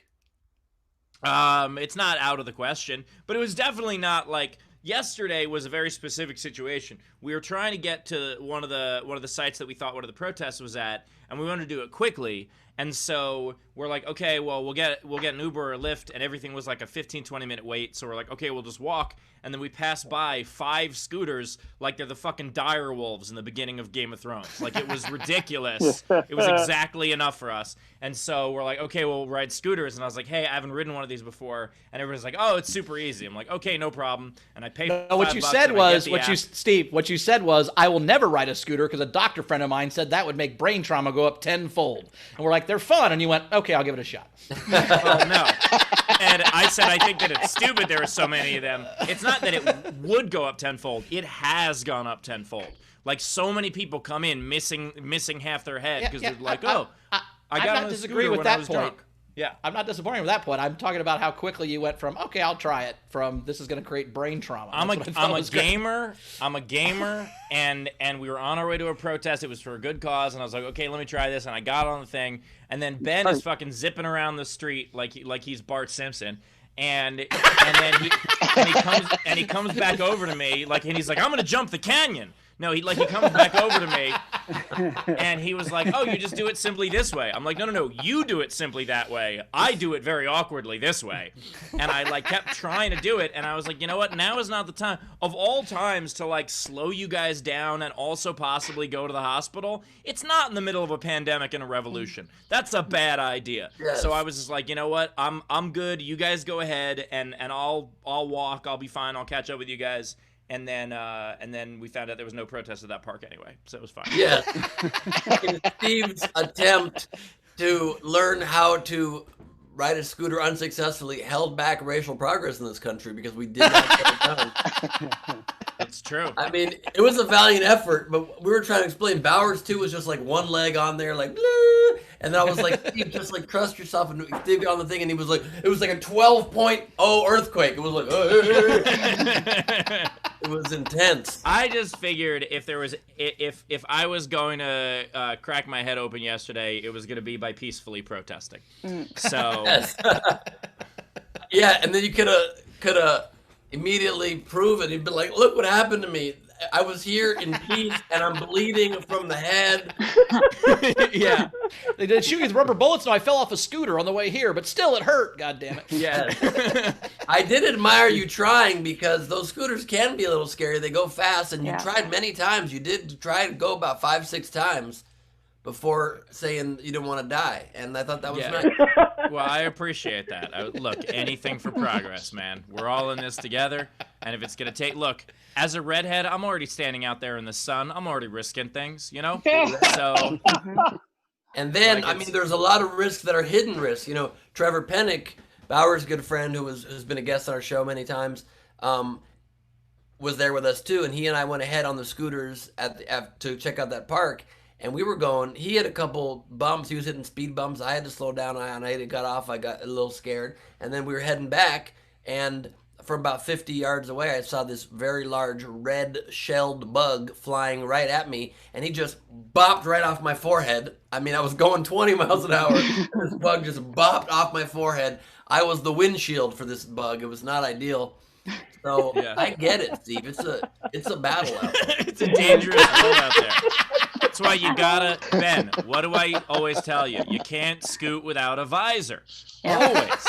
It's not out of the question, but it was definitely not like yesterday was a very specific situation. We were trying to get to one of the sites that we thought one of the protests was at, and we wanted to do it quickly. And so we're like, okay, well, we'll get an Uber or a Lyft, and everything was like a 15-20 minute wait. So we're like, okay, we'll just walk. And then we passed by 5 scooters like they're the fucking dire wolves in the beginning of Game of Thrones. Like, it was ridiculous. It was exactly enough for us. And so we're like, okay, we'll ride scooters. And I was like, hey, I haven't ridden one of these before. And everybody's like, oh, it's super easy. I'm like, okay, no problem. And I paid $5. What you said was, I will never ride a scooter because a doctor friend of mine said that would make brain trauma go up tenfold. And we're like, they're fun. And you went, okay, I'll give it a shot. Well, no. And I said, I think that it's stupid there are so many of them. It's not that it would go up tenfold. It has gone up tenfold. Like, so many people come in missing half their head because they're like, I got on a scooter when I was drunk. Yeah. I'm not disappointing with that point. I'm talking about how quickly you went from, okay, I'll try it, from this is going to create brain trauma. I'm a gamer, and we were on our way to a protest. It was for a good cause, and I was like, okay, let me try this, and I got on the thing, and then Ben is fucking zipping around the street like he's Bart Simpson. And then he comes back over to me and he's like, I'm gonna jump the canyon. No, he comes back over to me, and he was like, oh, you just do it simply this way. I'm like, no, you do it simply that way. I do it very awkwardly this way. And I kept trying to do it, and I was like, you know what? Now is not the time. Of all times to slow you guys down and also possibly go to the hospital, it's not in the middle of a pandemic and a revolution. That's a bad idea. Yes. So I was just like, you know what? I'm good. You guys go ahead, and I'll walk. I'll be fine. I'll catch up with you guys. And then we found out there was no protest at that park anyway, so it was fine. Yeah. In Steve's attempt to learn how to ride a scooter unsuccessfully held back racial progress in this country because we did not get it done. That's true. I mean, it was a valiant effort, but we were trying to explain. Bowers, too, was just one leg on there, blah. And then I was like, Steve, just trust yourself. And Steve got on the thing, and he was like, it was like a 12.0 earthquake. It was like, it was intense. I just figured if I was going to crack my head open yesterday, it was going to be by peacefully protesting. So. Yes. Yeah, and then you could have immediately proven. He'd be like, look what happened to me. I was here in peace, and I'm bleeding from the head. Yeah. They did shoot me with rubber bullets, and I fell off a scooter on the way here, but still it hurt, God damn it. Yeah. I did admire you trying, because those scooters can be a little scary. They go fast, and you tried many times. You did try to go about 5-6 times before saying you didn't want to die, and I thought that was nice. Well, I appreciate that. Look, anything for progress, man. We're all in this together, and if it's going to take... Look, as a redhead, I'm already standing out there in the sun. I'm already risking things, you know? So... And then, there's a lot of risks that are hidden risks. Trevor Pennick, Bauer's good friend, who's been a guest on our show many times, was there with us too, and he and I went ahead on the scooters to check out that park. And we were going, he had a couple bumps. He was hitting speed bumps. I had to slow down. I got off. I got a little scared. And then we were heading back. And from about 50 yards away, I saw this very large red-shelled bug flying right at me. And he just bopped right off my forehead. I was going 20 miles an hour. And this bug just bopped off my forehead. I was the windshield for this bug. It was not ideal. So I get it, Steve. It's a battle out there. It's a dangerous world out there. That's why you gotta, Ben, what do I always tell you? You can't scoot without a visor. Always.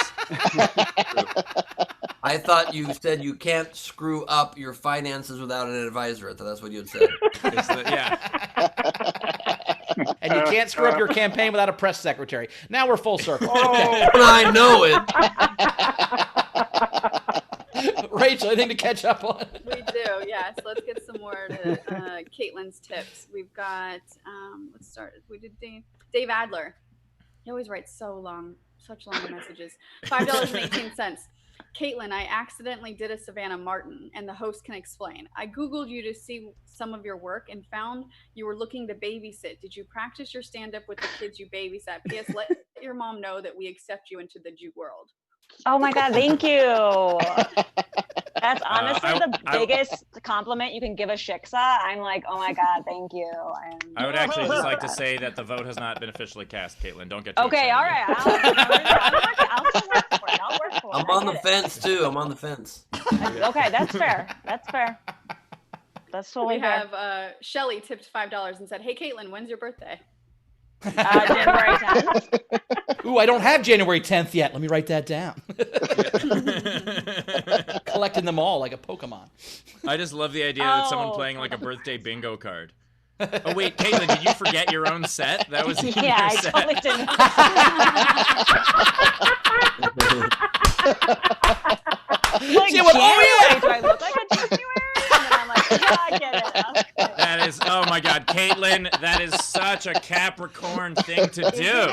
I thought you said you can't screw up your finances without an advisor. I thought that's what you had said. Yeah. And you can't screw up your campaign without a press secretary. Now we're full circle. Oh, I know it. Rachel, anything to catch up on? We do, yes. Let's get some more to Caitlin's tips. We've got, let's start. We did Dave Adler. He always writes such long messages. $5.18. Caitlin, I accidentally did a Savannah Martin, and the host can explain. I Googled you to see some of your work and found you were looking to babysit. Did you practice your stand-up with the kids you babysat? P.S. Let your mom know that we accept you into the Jew world. Oh my God, thank you. That's honestly the biggest compliment you can give a shiksa. I'm like, oh my God, thank you. I would actually just like to say that the vote has not been officially cast, Caitlin. Don't get too okay, excited. all right. I'll work for it. I'm on the fence too. I'm on the fence. Okay, that's fair. That's fair. That's totally We fair. have Shelly tipped $5 and said, hey, Caitlin, when's your birthday? January 10th. Ooh, I don't have January 10th yet. Let me write that down. Collecting them all like a Pokemon. I just love the idea that someone playing like a birthday bingo card. Oh wait, Caitlin, did you forget your own set? That was in your I set. totally didn't. Like, She went, oh, yeah! Do I look like a January? And then I'm like, yeah, I get it. Okay. That is, oh my God, Caitlin, that is such a Capricorn thing to do.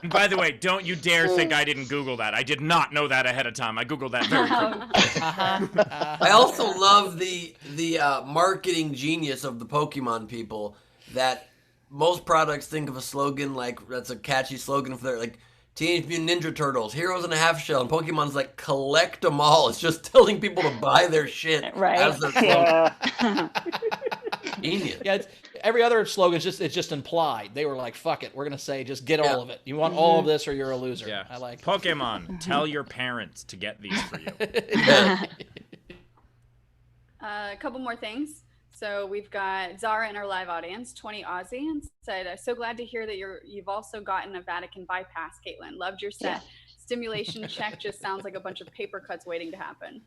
And by the way, don't you dare think I didn't Google that. I did not know that ahead of time. I Googled that very quickly. I also love the marketing genius of the Pokemon people that most products think of a slogan like that's a catchy slogan for their like Teenage Mutant Ninja Turtles, Heroes in a Half Shell, and Pokemon's like collect them all. It's just telling people to buy their shit Right. as their slogan. Genius. Yeah, every other slogan is just implied. They were like, "Fuck it, we're gonna say just get all of it. You want all of this, or you're a loser." Yeah. I like Pokemon, tell your parents to get these for you. A couple more things. So we've got Zara in our live audience, 20 Aussie, and said, so glad to hear that you've also gotten a Vatican bypass, Caitlin. Loved your set. Stimulation check just sounds like a bunch of paper cuts waiting to happen.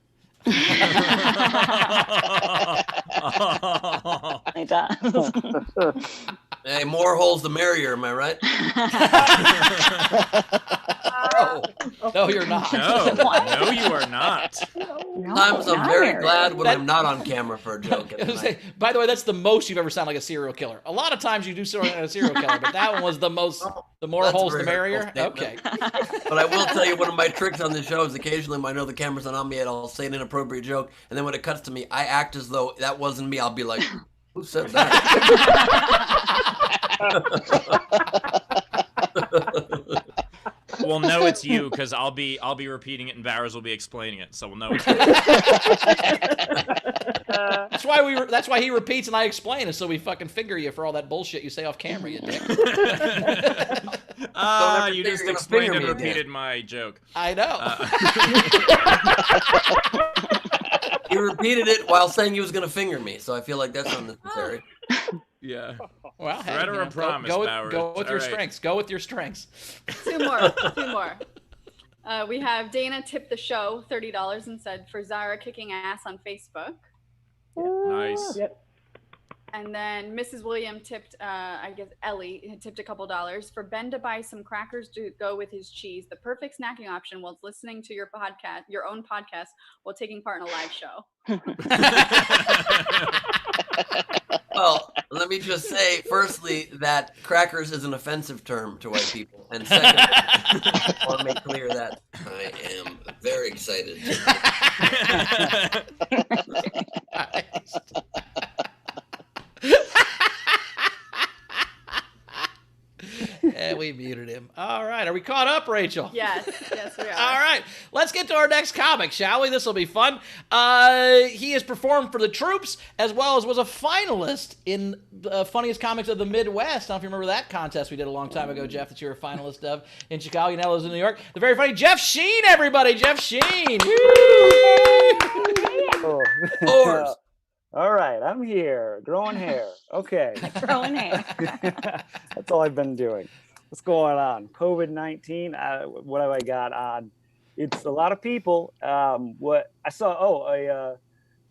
It does. Hey, more holes the merrier, am I right? No, you're not. No, you are not. Sometimes I'm very glad when I'm not on camera for a joke. I was gonna say, by the way, that's the most you've ever sounded like a serial killer. A lot of times you do sound like a serial killer, but that one was the most. The more That's a holes, the very merrier. hurtful Okay. But I will tell you, one of my tricks on the show is occasionally when I know the camera's not on me, I'll say an inappropriate joke, and then when it cuts to me, I act as though that wasn't me. I'll be like, "Who said that?" We'll know it's you because I'll be repeating it and Bowers will be explaining it, so we'll know it's you. That's why he repeats and I explain, is so we fucking figure you for all that bullshit you say off camera. You dick. You just You're gonna explained finger and me repeated again. my joke. I know. He repeated it while saying he was going to finger me, so I feel like that's unnecessary. Yeah. Well, hey, Threat or you a know, promise, go Bowers? with All your right. strengths. Go with your strengths. Two more. We have Dana tipped the show $30 and said, for Zara kicking ass on Facebook. Nice. Yep. And then Mrs. William tipped, I guess Ellie had tipped a couple dollars for Ben to buy some crackers to go with his cheese. The perfect snacking option while listening to your own podcast, while taking part in a live show. Well, let me just say, firstly, that crackers is an offensive term to white people. And secondly, I want to make clear that I am very excited. We muted him. All right. Are we caught up, Rachel? Yes, we are. All right. Let's get to our next comic, shall we? This will be fun. He has performed for the troops as well as was a finalist in the Funniest Comics of the Midwest. I don't know if you remember that contest we did a long time ago, Jeff, that you were a finalist of in Chicago. You now lives in New York. The very funny Jeff Scheen, everybody. Jeff Scheen. Oh. Oars. All right, I'm here, growing hair. Okay. Growing hair. That's all I've been doing. What's going on? COVID-19. What have I got on? It's a lot of people. What I saw.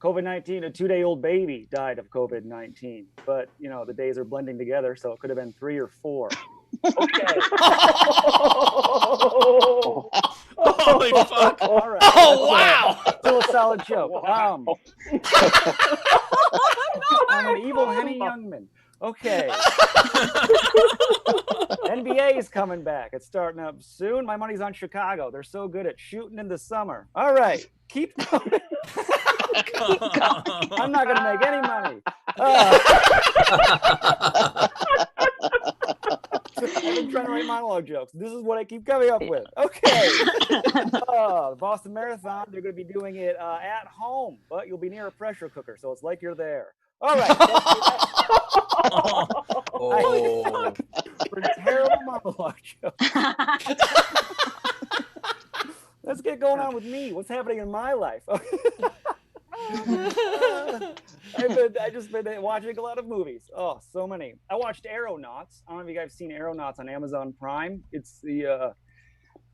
COVID-19. A 2-day-old baby died of COVID-19. But the days are blending together, so it could have been 3 or 4. Okay. Holy fuck. All right. Oh, wow. Still a solid joke. I'm an evil Henny Youngman. Okay. NBA is coming back. It's starting up soon. My money's on Chicago. They're so good at shooting in the summer. All right. Keep going. I'm not going to make any money. I've been trying to write monologue jokes. This is what I keep coming up with. Okay. The Boston Marathon, they're going to be doing it at home, but you'll be near a pressure cooker, so it's like you're there. All right. Oh. For terrible monologue jokes. Let's get going on with me. What's happening in my life? I've just been watching a lot of movies. Oh, so many. I watched Aeronauts. I don't know if you guys have seen Aeronauts on Amazon Prime. It's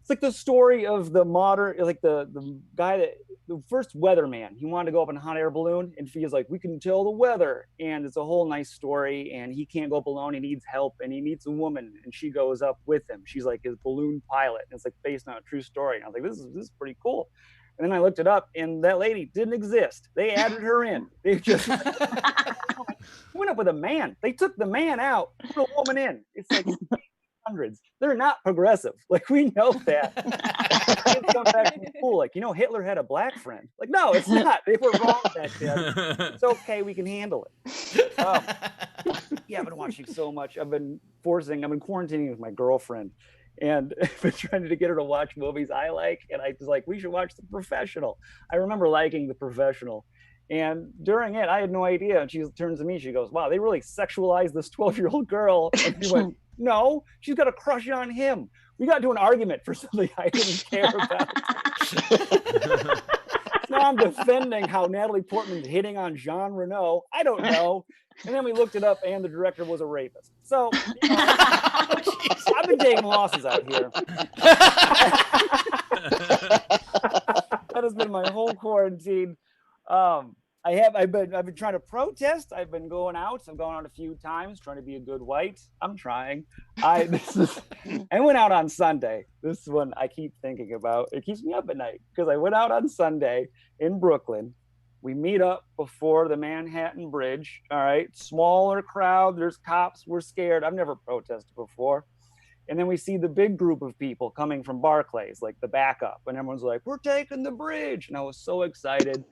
like the story of the modern, like the guy the first weatherman. He wanted to go up in a hot air balloon, and he's like, we can tell the weather, and it's a whole nice story. And he can't go up alone. He needs help, and he meets a woman, and she goes up with him. She's like his balloon pilot, and it's like based on a true story. And I was like, this is pretty cool. And then I looked it up, and that lady didn't exist. They added her in. They just went up with a man. They took the man out, put a woman in. It's like hundreds. They're not progressive. Like, we know that. Kids come back from school, like, Hitler had a black friend. Like, no, it's not. They were wrong back then. It's okay. We can handle it. Yeah, I've been watching so much. I've been quarantining with my girlfriend. And I've been trying to get her to watch movies I like. And I was like, we should watch The Professional. I remember liking The Professional. And during it, I had no idea. And she turns to me, she goes, wow, they really sexualized this 12-year-old girl. And she went, no, she's got a crush on him. We got into an argument for something I didn't care about. Now I'm defending how Natalie Portman's hitting on Jean Reno. I don't know. And then we looked it up, and the director was a rapist. So I've been taking losses out here. That has been my whole quarantine. I've been trying to protest. I've been going out. I've gone out a few times, trying to be a good white. I'm trying. I went out on Sunday. This one I keep thinking about. It keeps me up at night because I went out on Sunday in Brooklyn. We meet up before the Manhattan Bridge. All right, smaller crowd. There's cops. We're scared. I've never protested before. And then we see the big group of people coming from Barclays, like the backup. And everyone's like, we're taking the bridge. And I was so excited.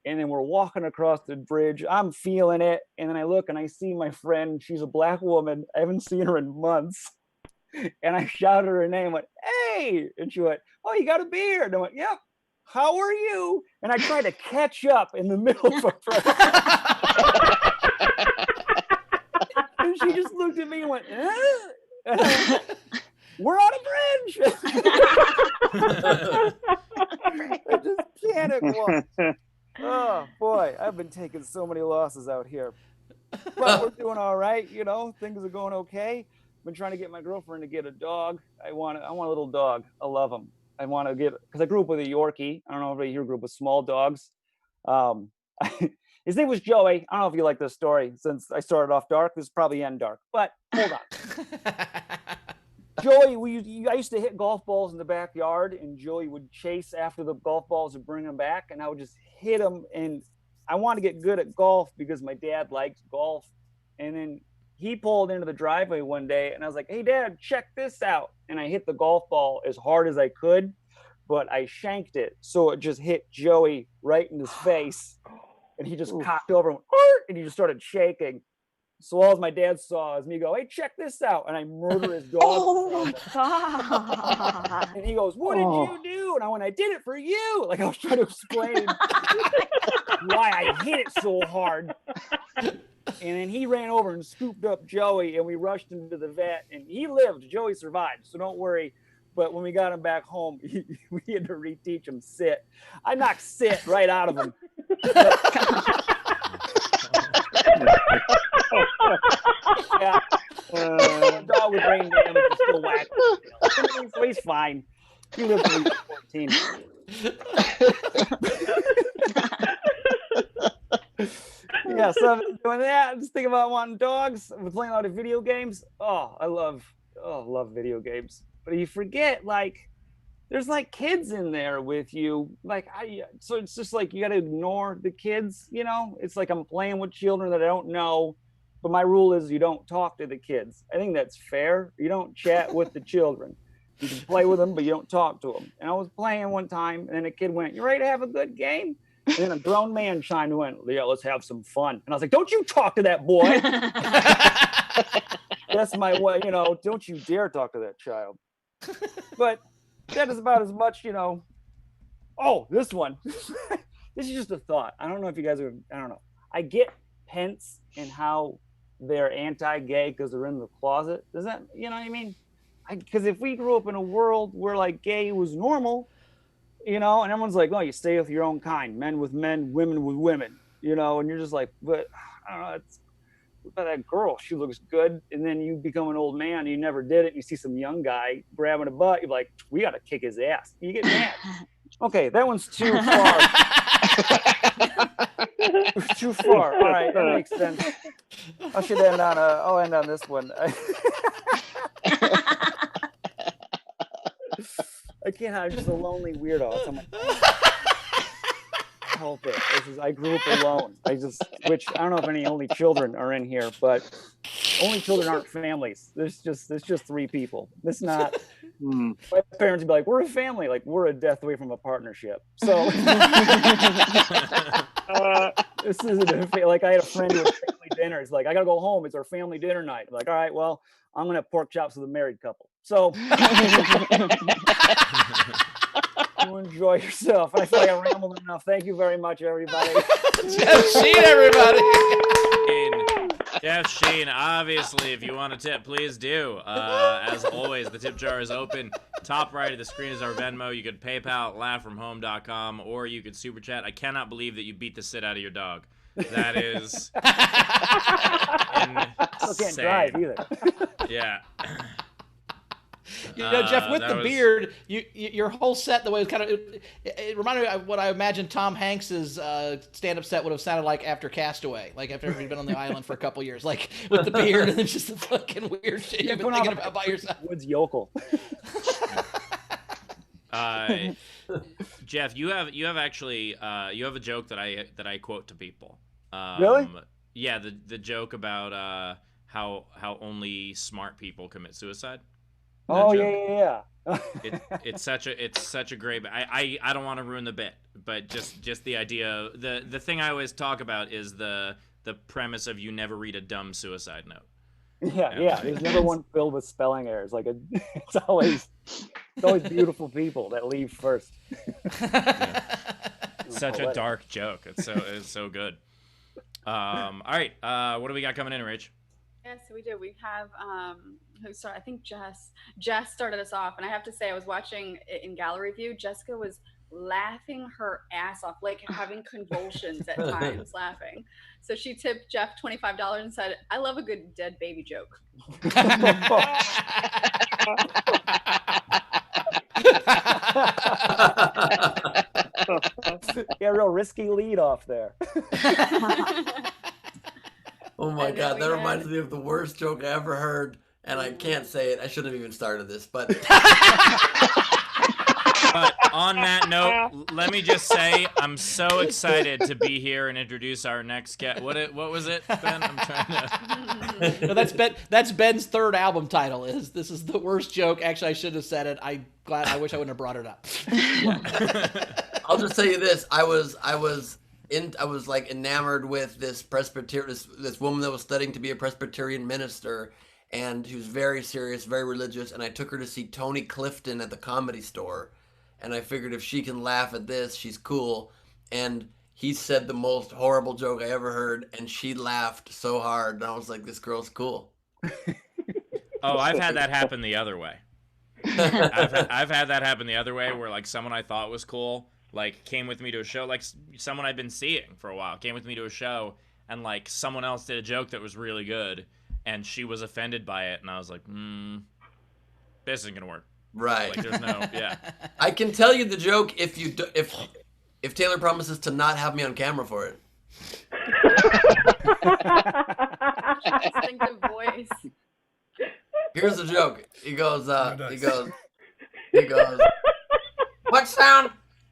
And then we're walking across the bridge. I'm feeling it. And then I look and I see my friend. She's a black woman. I haven't seen her in months. And I shouted her name, went, hey. And she went, oh, you got a beard. And I went, yep. How are you? And I tried to catch up in the middle of her. And she just looked at me and went, and I went, we're on a bridge. I just panicked once. Oh boy, I've been taking so many losses out here. But we're doing all right, things are going okay. Been trying to get my girlfriend to get a dog. I want a little dog. I love them. I want to get, because I grew up with a Yorkie. I don't know if everybody here grew up with small dogs. His name was Joey. I don't know if you like this story. Since I started off dark, this is probably end dark. But hold on. Joey, I used to hit golf balls in the backyard, and Joey would chase after the golf balls and bring them back, and I would just hit them. And I want to get good at golf because my dad likes golf. And then he pulled into the driveway one day, and I was like, hey, Dad, check this out. And I hit the golf ball as hard as I could, but I shanked it. So it just hit Joey right in his face. And he just cocked over and he just started shaking. So all my dad saw is me go, hey, check this out. And I murder his dog. Oh, God. And he goes, what did you do? And I went, I did it for you. Like, I was trying to explain why I hit it so hard. And then he ran over and scooped up Joey, and we rushed him to the vet, and he lived. Joey survived, so don't worry. But when we got him back home, we had to reteach him sit. I knocked sit right out of him. Yeah. Dog with brain damage is still whack. So he's fine. He lives till he's 14. Yeah, so I've been doing that. Just thinking about wanting dogs. We're playing a lot of video games. I love video games. But you forget, like, there's like kids in there with you. So it's just like you got to ignore the kids, you know? It's like I'm playing with children that I don't know. But my rule is you don't talk to the kids. I think that's fair. You don't chat with the children. You can play with them, but you don't talk to them. And I was playing one time, and then a kid went, "You ready to have a good game?" And then a grown man chimed in, "Yeah, let's have some fun." And I was like, "Don't you talk to that boy." That's my way, you know, don't you dare talk to that child. But that is about as much, you know. Oh, this one. This is just a thought. I don't know if you guys are, I don't know. I get Pence and how they're anti-gay because they're in the closet. Does that, you know what I mean? Because if we grew up in a world where like gay was normal, you know, and everyone's like, "Oh, you stay with your own kind, men with men, women with women," you know, and you're just like, but I don't know, it's about that girl, she looks good, and then you become an old man and you never did it, and you see some young guy grabbing a butt, you're like, "We got to kick his ass." You get mad. Okay, that one's too far. Too far. All right, that makes sense. I should end on I'll end on this one. I can't. I'm just a lonely weirdo. So I'm like, help it. I grew up alone. Which I don't know if any only children are in here, but only children aren't families. There's just 3 people. It's not. My parents would be like, "We're a family. Like we're a death away from a partnership." So this isn't like I had a friend who had family dinner. He's like, "I gotta go home. It's our family dinner night." I'm like, "All right, well, I'm gonna have pork chops with a married couple." So you enjoy yourself. I feel like I rambled enough. Thank you very much, everybody. Jeff Scheen, everybody. Jeff Scheen, obviously, if you want a tip, please do. As always, the tip jar is open. Top right of the screen is our Venmo. You could PayPal, laughfromhome.com, or you could super chat. I cannot believe that you beat the shit out of your dog. That is Still can't drive either. Yeah. You know, Jeff, with the was... beard, your whole set, the way it was kind of, it reminded me of what I imagine Tom Hanks's stand-up set would have sounded like after Castaway, like after he'd been on the island for a couple years, like with the beard and then just the fucking weird shit you've been thinking about by yourself. Woods yokel. Jeff, you have actually you have a joke that I quote to people. Really? Yeah, the joke about how only smart people commit suicide. Oh joke. yeah. It's such a great. I don't want to ruin the bit, but just the idea. The thing I always talk about is the premise of you never read a dumb suicide note. Yeah. There's never one filled with spelling errors. Like it's always beautiful people that leave first. Yeah. Such a dark joke. It's so good. All right. What do we got coming in, Rach? Yeah, so we do. We have I think Jess started us off, and I have to say, I was watching it in gallery view. Jessica was laughing her ass off, like having convulsions at times, laughing. So she tipped Jeff $25 and said, "I love a good dead baby joke." Yeah, real risky lead off there. Oh my God, that reminds me of the worst joke I ever heard, and I can't say it. I shouldn't have even started this, but. But on that note, let me just say I'm so excited to be here and introduce our next guest. What was it, Ben? I'm trying to. No, that's Ben's third album title. This is the worst joke? Actually, I should have said it. I wish I wouldn't have brought it up. I'll just tell you this: I was like enamored with this Presbyterian, this woman that was studying to be a Presbyterian minister, and she was very serious, very religious. And I took her to see Tony Clifton at the Comedy Store, and I figured if she can laugh at this, she's cool. And he said the most horrible joke I ever heard, and she laughed so hard, and I was like, "This girl's cool." Oh, I've had that happen the other way. I've had that happen the other way, where like someone I thought was cool, like came with me to a show, like someone I'd been seeing for a while, came with me to a show, and like someone else did a joke that was really good, and she was offended by it, and I was like, this isn't gonna work. Right. Like, there's no, yeah. I can tell you the joke if Taylor promises to not have me on camera for it. Distinctive voice. Here's the joke. He goes, what sound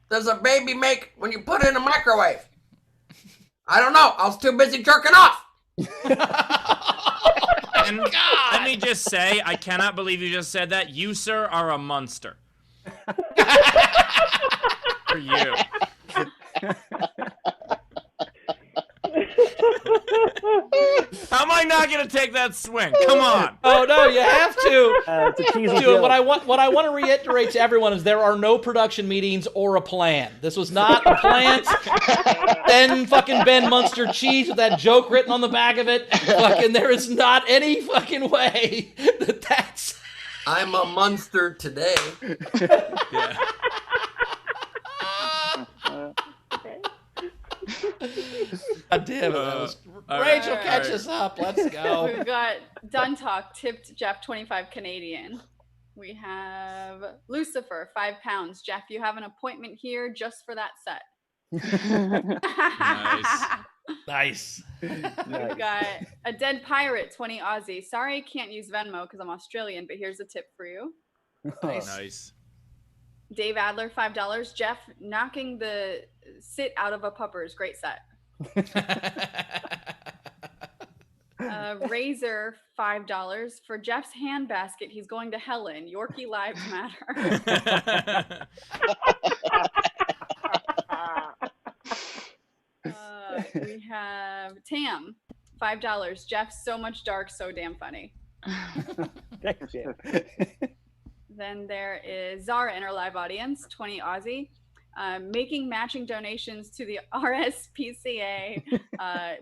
does a baby make when you put it in a microwave? I don't know. I was too busy jerking off. And let me just say, I cannot believe you just said that. You, sir, are a monster. For you. How am I not gonna take that swing? Come on. Oh no, you have to. It's a cheesy Dude, joke. what I want to reiterate to everyone is there are no production meetings or a plan. This was not a plan. Then fucking Ben Munster cheese with that joke written on the back of it. Fucking there is not any fucking way that's. I'm a monster today. Yeah. God damn it. That was... all Rachel, right, catch all right. us up. Let's go. We've got Dun Talk tipped Jeff 25 Canadian. We have Lucifer, £5. Jeff, you have an appointment here just for that set. Nice. Nice. We've got a dead pirate, 20 Aussie. Sorry I can't use Venmo because I'm Australian, but here's a tip for you. Nice. Dave Adler, $5. Jeff, knocking the sit out of a puppers. Great set. Razor, $5. For Jeff's handbasket, he's going to Helen. Yorkie Lives Matter. We have Tam, $5. Jeff, so much dark, so damn funny. Thanks, Jim. Then there is Zara in our live audience, 20 Aussie, making matching donations to the RSPCA,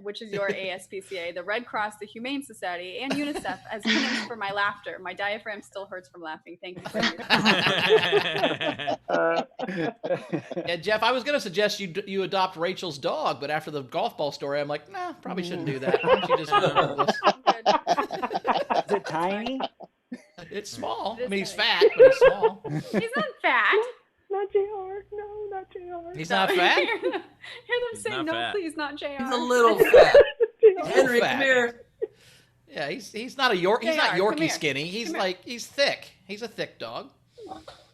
which is your ASPCA, the Red Cross, the Humane Society, and UNICEF as penance for my laughter. My diaphragm still hurts from laughing. Thank you. Yeah, Jeff, I was going to suggest you adopt Rachel's dog, but after the golf ball story, I'm like, nah, probably shouldn't do that. Why don't you just Is it tiny? It's small. It is I mean, he's tiny. fat, but he's small. He's not fat. Not JR. No, not JR. He's not fat? Hear them He's say, not no, fat. please, not JR. He's a little fat. Henry, fat. come here. Yeah, he's not a York. He's not JR, come Yorkie here. skinny. He's Come here. like he's thick. He's a thick dog.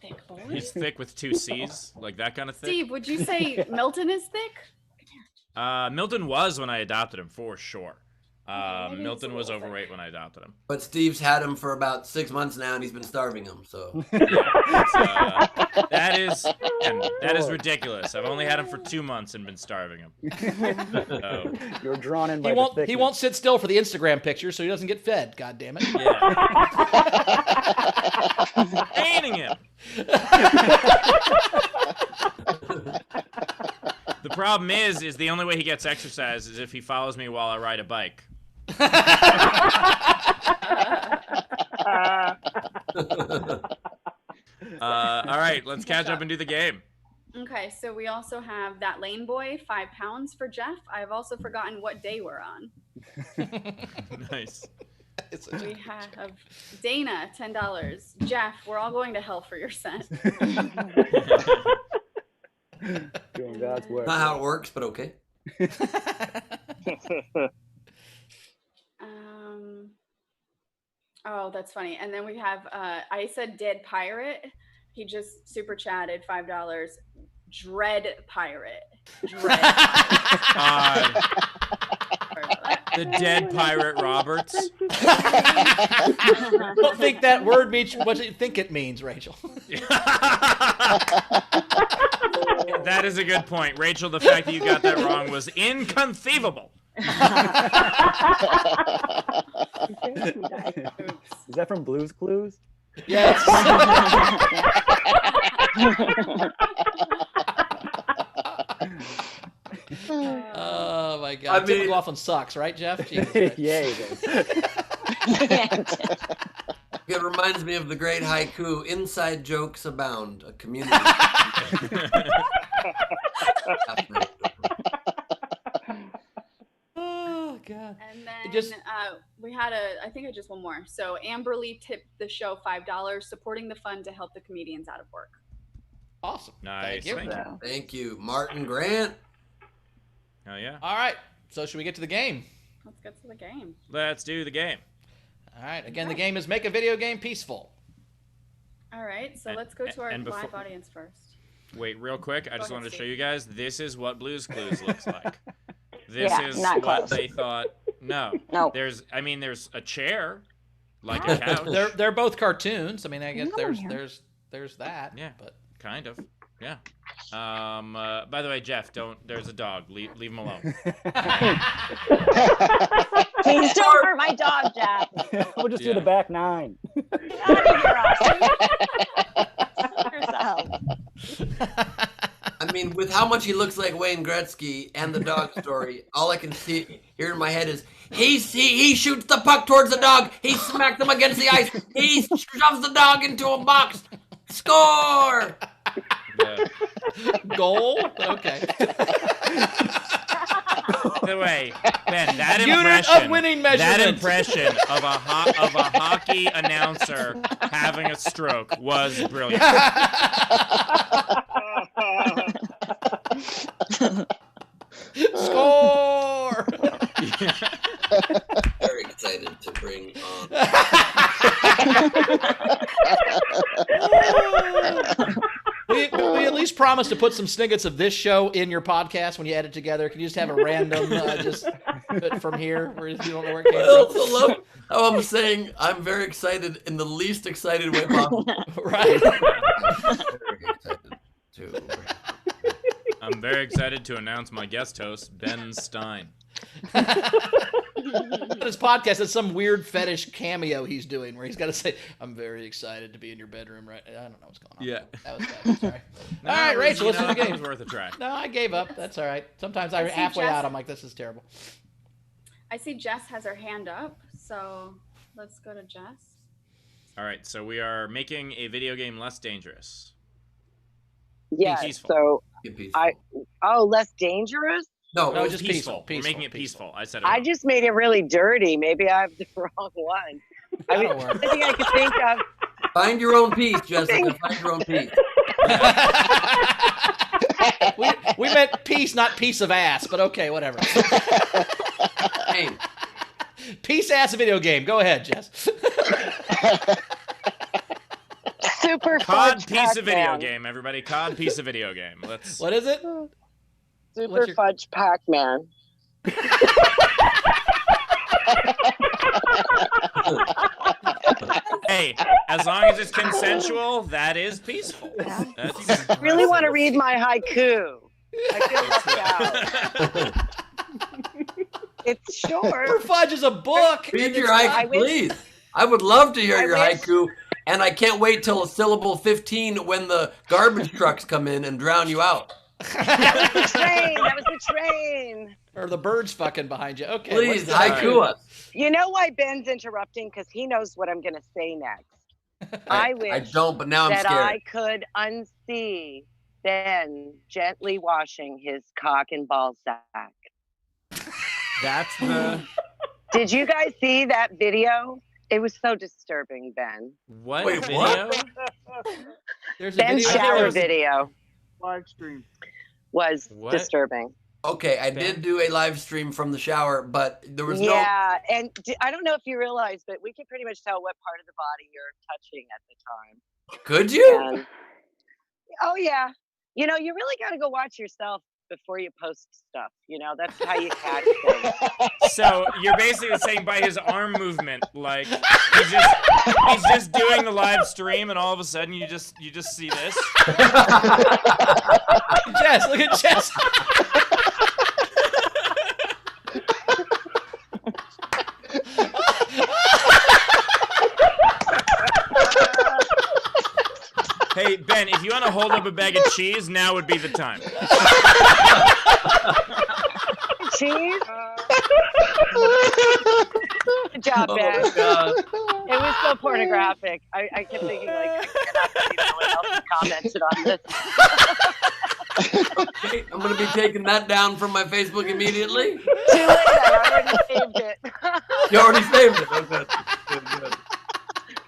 Thick boy. He's thick with 2 C's, like that kind of thick. Steve, would you say Milton is thick? Milton was when I adopted him, for sure. maybe he's Milton a was little thick. overweight when I adopted him. But Steve's had him for about 6 months now, and he's been starving him. So That is ridiculous. I've only had him for 2 months and been starving him. So, You're drawn in by He the won't. He thickness. won't sit still for the Instagram picture, so he doesn't get fed. God damn it. yeah. Training him. The problem is the only way he gets exercise is if he follows me while I ride a bike. All right, let's catch up and do the game. Okay, so we also have that lane boy, £5 for Jeff. I've also forgotten what day we're on. Nice. We have Dana, $10. Jeff, we're all going to hell for your scent. Doing God's work. not how it works, but okay. Oh, that's funny. And then we have, I said dead pirate. He just super chatted, $5. Dread pirate. Dread. The dead pirate Roberts. I don't think that word means what you think it means, Rachel. That is a good point. Rachel, the fact that you got that wrong was inconceivable. Is that from Blue's Clues? Yes. Oh my God. I Tim mean- McLaughlin sucks, right, Jeff? Jesus Christ. Yeah, he does. It reminds me of the great haiku, inside jokes abound, a community. think it's just one more. So Amberly tipped the show $5, supporting the fund to help the comedians out of work. Awesome. Nice. Thank you. Thank you, Martin Grant. Oh yeah. All right. So should we get to the game? Let's get to the game. Let's do the game. All right. Again, the game is make a video game peaceful. All right. So let's go to our live audience first. Wait, real quick. I just ahead, wanted to show Steve. you guys. This is what Blue's Clues looks like. This Yeah, is not what close. they thought. No. No. There's a chair, like a couch. They're both cartoons. I mean, I guess No, there's that. Yeah. But Kind of. Yeah. By the way, Jeff, there's a dog. Leave him alone. Please don't hurt my dog, Jeff. We'll just do the back 9. Get out of here, Austin. Yourself. I mean, with how much he looks like Wayne Gretzky and the dog story, all I can see here in my head is he shoots the puck towards the dog. He smacks him against the ice. He shoves the dog into a box. Score! Yeah. goal. Okay. By the way, Ben, that Unit impression, of winning that measurement. impression of a hockey announcer having a stroke was brilliant. Score. Very excited to bring on. Will you at least promise to put some snippets of this show in your podcast when you edit together? Can you just have a random just bit from here where you don't know where it came I also from? love how I'm saying I'm very excited in the least excited way possible. Right. I'm very excited to announce my guest host, Ben Stein. His podcast is some weird fetish cameo he's doing where he's got to say, "I'm very excited to be in your bedroom." Right? I don't know what's going on. Yeah. That was bad. Sorry. No, All right, it was, Rachel, let's do the It game. was worth a try. No, I gave up. That's all right. Sometimes I'm see halfway Jess. out. I'm like, this is terrible. I see Jess has her hand up, so let's go to Jess. All right, so we are making a video game less dangerous. Yeah. peaceful. So Get peaceful. less dangerous. No, No, it just was peaceful. We're making it peaceful. I said it. I wrong. just made it really dirty. Maybe I have the wrong one. I mean, That'll work. the thing I could think of. Find your own peace, Jessica. Find your own peace. we meant peace, not piece of ass, but okay, whatever. Hey, Peace ass video game. Go ahead, Jess. Super COD Fudge piece of video Pac-Man. game, everybody. COD piece of video game. Let's. What is it? Super What's your- Fudge Pac-Man. Hey, as long as it's consensual, that is peaceful. That's, I really want to read my haiku. I feel left out. It's Super short. Fudge is a book. read your I haiku, wish- please. I would love to hear I your wish- haiku, and I can't wait till syllable 15 when the garbage trucks come in and drown you out. That was the train. That was the train. Or the birds fucking behind you. Okay. Please, what's the haiku us. You know why Ben's interrupting? Because he knows what I'm going to say next. I wish I don't, but now I'm that scared. I could unsee Ben gently washing his cock and ball sack. that's the Did you guys see that video? It was so disturbing, Ben. what Wait, video? what? There's a Ben's video. shower was- video Live stream. was What? disturbing. Okay, I Ben? did do a live stream from the shower, but there was no. Yeah, and I don't know if you realize, but we can pretty much tell what part of the body you're touching at the time. Could you? And, oh yeah, you know, you really got to go watch yourself before you post stuff. You know, that's how you catch things. So you're basically saying by his arm movement, like he's just doing the live stream, and all of a sudden you just see this. Jess, look at Jess. Hey Ben, if you want to hold up a bag of cheese, now would be the time. Cheese. Good job, Oh Ben. my God. It was so pornographic. I kept thinking, like, I cannot believe no one else commented on this. Okay, I'm going to be taking that down from my Facebook immediately. Too late. I already saved it. You already saved it. Okay.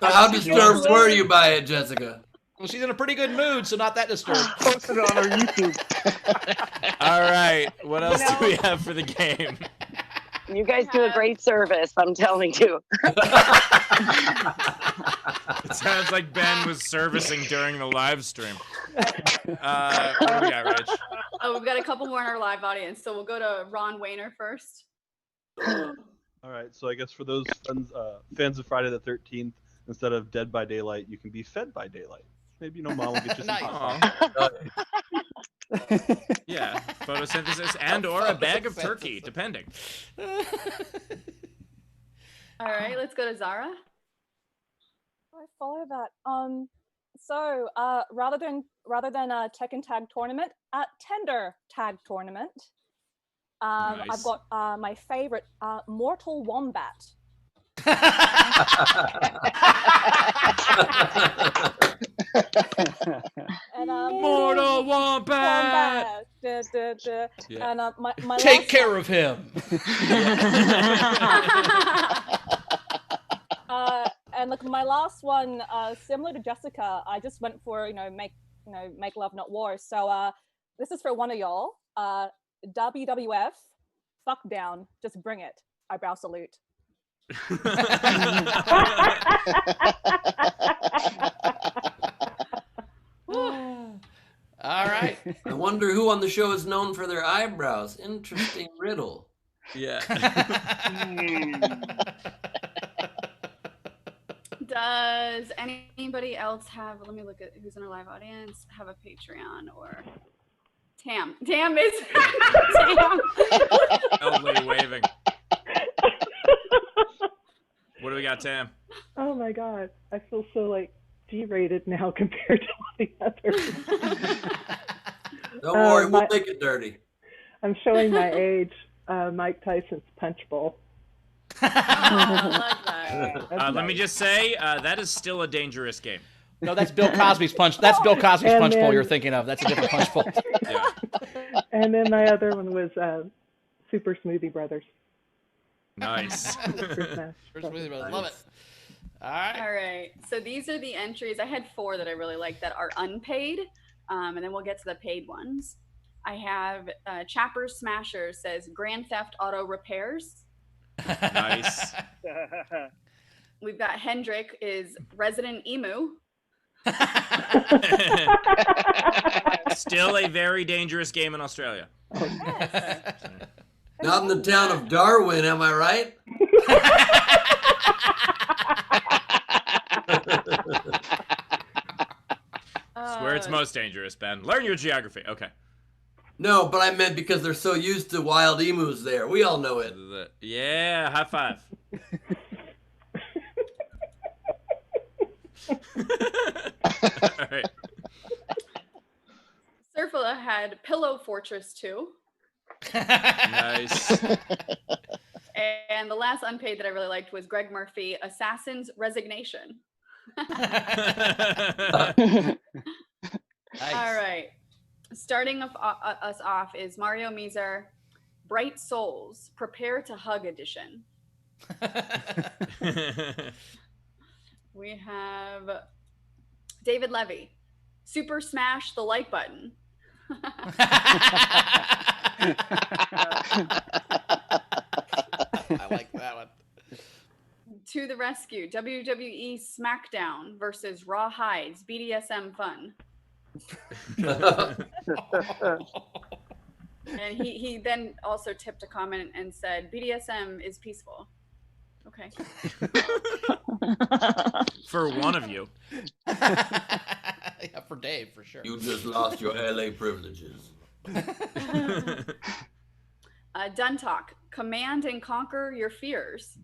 So how disturbed were you by it, Jessica? Well, she's in a pretty good mood, so not that disturbed. Post it on our YouTube. All right. What else do we have for the game? You guys do a great service, I'm telling you. It sounds like Ben was servicing during the live stream. What do we got, Rich? Oh, we've got a couple more in our live audience, so we'll go to Ron Wayner first. All right, so I guess for those fans of Friday the 13th, instead of Dead by Daylight, you can be Fed by Daylight. Maybe Mom will get you some Nice. hot sauce. Yeah, photosynthesis and or a bag of turkey, depending. All right, let's go to Zara. I follow that. So rather than a Tekken Tag tournament, Tender Tag tournament. Nice. I've got my favorite, Mortal Wombat. And, Mortal Wombat! Da, da, da. Yeah. And my Take last care one- of him. And look, my last one, similar to Jessica, I just went for make love, not war. So this is for one of y'all. WWF, fuck down, just bring it. Eyebrow salute. All right. I wonder who on the show is known for their eyebrows. Interesting riddle. Yeah. Does anybody else have, let me look at who's in our live audience, have a Patreon or Tam? Tam is Tam. Old lady waving. What do we got, Tam? Oh my God, I feel so like G-rated now compared to all the others. Don't worry, we'll make it dirty. I'm showing my age. Mike Tyson's Punch Bowl. Oh, I like that. Let me just say, that is still a dangerous game. No, that's Bill Cosby's punch. That's Bill Cosby's And punch bowl then- you're thinking of. That's a different punch bowl. Yeah. And then my other one was Super Smoothie Brothers. Nice. Super Smash. Love it. All right. All right. So these are the entries. I had 4 that I really like that are unpaid, and then we'll get to the paid ones. I have Chapper Smasher says Grand Theft Auto Repairs. Nice. We've got Hendrik is Resident Emu. Still a very dangerous game in Australia. Not in the town of Darwin, am I right? It's where it's most dangerous, Ben. Learn your geography. Okay. No, but I meant because they're so used to wild emus there. We all know it. Yeah, high five. All right. Surfula had Pillow Fortress 2. Nice. And the last unpaid that I really liked was Greg Murphy, Assassin's Resignation. Nice. All right. Starting us off is Mario Meezer, Bright Souls, Prepare to Hug Edition. We have David Levy, Super Smash the Like Button. I like that one. To the Rescue, WWE SmackDown versus Raw Hides, BDSM Fun. And he then also tipped a comment and said, BDSM is peaceful. Okay. For one of you. Yeah, for Dave, for sure. You just lost your LA privileges. Done Talk, Command and Conquer Your Fears.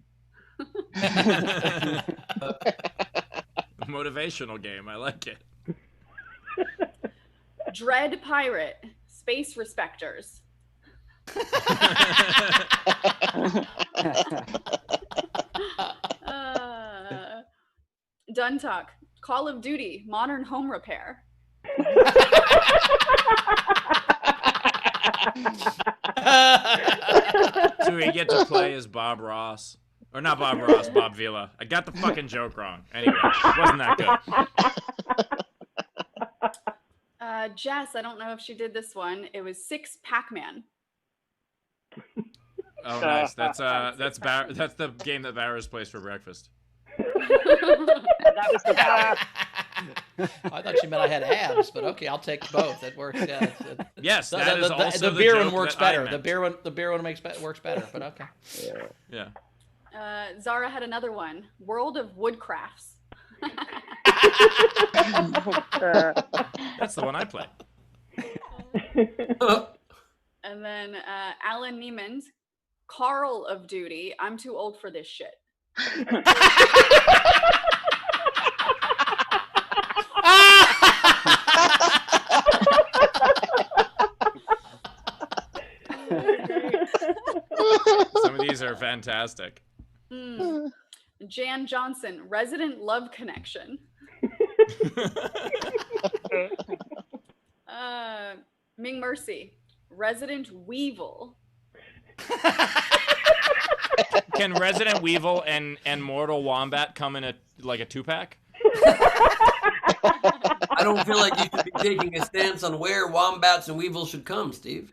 Motivational game. I like it. Dread Pirate, Space Respecters. Done Talk, Call of Duty, Modern Home Repair. Do we get to play as Bob Ross? Or not Bob Ross, Bob Vila. I got the fucking joke wrong. Anyway, it wasn't that good. Jess, I don't know if she did this one. It was 6 Pac-Man. Oh, nice. That's the game that Barrows plays for breakfast. That was the power. I thought you meant I had abs, but okay, I'll take both. That works. Yeah. Yes, that is also the beer joke one works that I better. meant. The beer one works better. But okay. Yeah. Zara had another one. World of Woodcrafts. That's the one I play. And then Alan Neiman's Carl of Duty. I'm too old for this shit. Some of these are fantastic. Jan Johnson, Resident Love Connection. Ming Mercy, Resident Weevil. Can Resident Weevil and Mortal Wombat come in a 2-pack? I don't feel like you should be taking a stance on where wombats and weevils should come, Steve.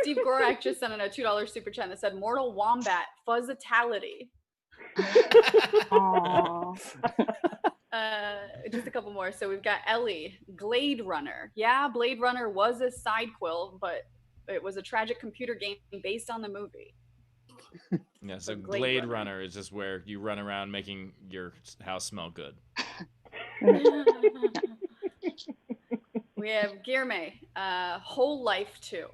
Steve Gorak just sent in a $2 super chat that said Mortal Wombat Fuzzatality. Just a couple more. So we've got Ellie, Glade Runner. Yeah, Blade Runner was a side quill, but it was a tragic computer game based on the movie. Yeah, so Glade Runner is just where you run around making your house smell good. We have Guillerme, Whole Life 2.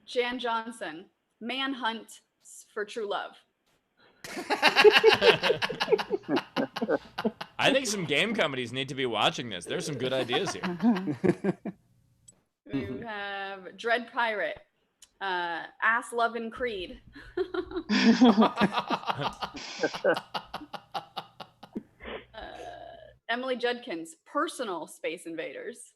Jan Johnson, Manhunt for True Love. I think some game companies need to be watching this. There's some good ideas here. We have Dread Pirate, Ass Lovin' Creed. Emily Judkins, Personal Space Invaders.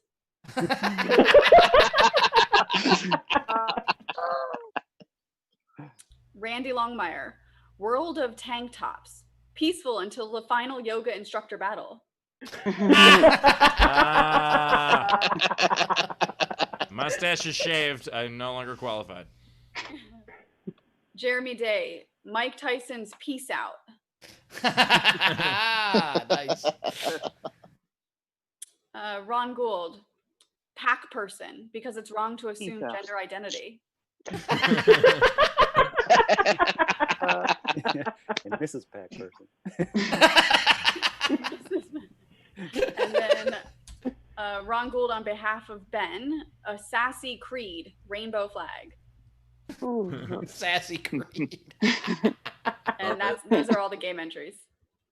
Randy Longmire, World of Tank Tops. Peaceful until the final yoga instructor battle. Mustache is shaved. I'm no longer qualified. Jeremy Day, Mike Tyson's Peace Out. Nice. Ron Gould, Pack Person, because it's wrong to assume gender identity. And Mrs. Pack Person. And then Ron Gould on behalf of Ben, a Sassy Creed, Rainbow Flag. Sassy Creed. And those are all the game entries.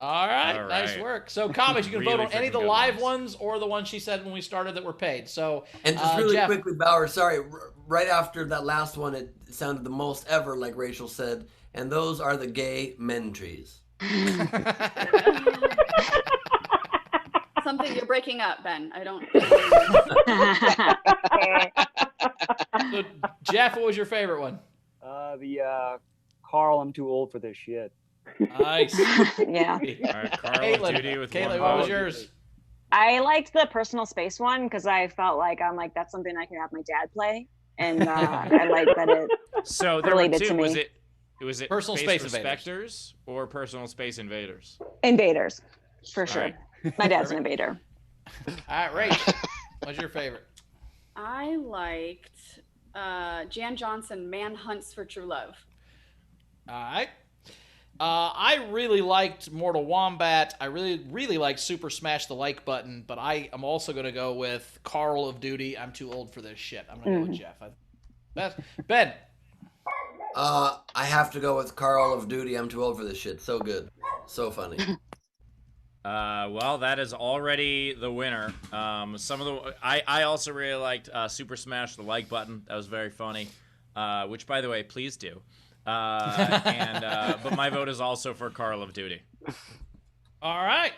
All right, All nice right. work. So, comics, you can Really vote on any of the freaking good live ones. ones or the ones she said when we started that were paid. So, And just really Jeff, quickly, Bauer, sorry, right after that last one, it sounded the most ever, like Rachel said, and those are the gay men trees. Something you're breaking up, Ben. I don't. So, Jeff, what was your favorite one? The Carl, I'm too old for this shit. Nice. Yeah. All right, Carl of Duty with Caitlin, one what was vote. yours? I liked the personal space one because I felt like that's something I could have my dad play, and I like that it. So there were related two. to me. Was it Personal Space Space Respecters or Personal Space Invaders? Invaders, for sure. right. My dad's an invader. All right, Rach, what's your favorite? I liked Jan Johnson, Man Hunts for True Love. All right. I really liked Mortal Wombat. I really liked Super Smash the Like Button, but I am also going to go with Carl of Duty. I'm too old for this shit. I'm going to go with Jeff. Ben. I have to go with Carl of Duty. I'm too old for this shit. So good. So funny. Well, that is already the winner. I also really liked Super Smash the Like Button. That was very funny. Which, by the way, please do. But my vote is also for Carl of Duty. All right.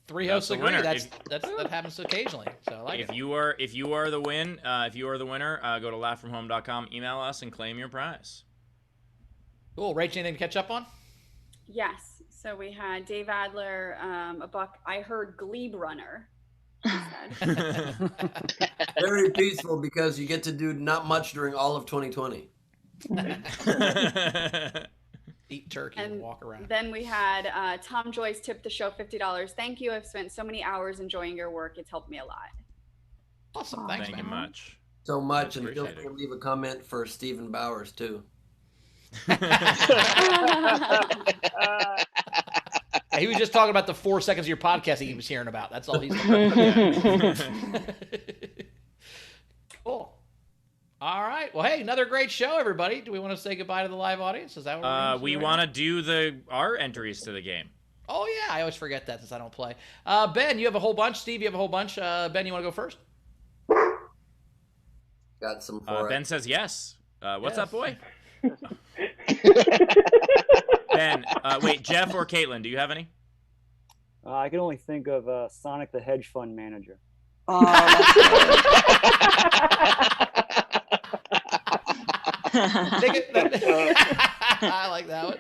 Three hosts That's the agree. winner. That happens occasionally. So I like If it. you are the winner, go to laughfromhome.com, email us, and claim your prize. Cool. Rach, anything to catch up on? Yes. So we had Dave Adler, a buck. I heard Glebe Runner. He said. Very peaceful because you get to do not much during all of 2020. Eat turkey and walk around. Then we had Tom Joyce tipped the show $50. Thank you. I've spent so many hours enjoying your work. It's helped me a lot. Awesome. Thanks, Thank you much. So much, and feel Appreciate free it. to leave a comment for Stephen Bowers too. He was just talking about the 4 seconds of your podcast he was hearing about. That's all he's talking about. Cool. All right. Well, hey, another great show, everybody. Do we want to say goodbye to the live audience? Is that what We want to do our entries to the game. Oh, yeah. I always forget that since I don't play. Ben, you have a whole bunch. Steve, you have a whole bunch. Ben, you want to go first? Got some for Ben says yes. What's Yes. up, boy? Ben, wait, Jeff or Caitlin, do you have any? I can only think of Sonic the Hedge Fund Manager. Oh, that's I like that one.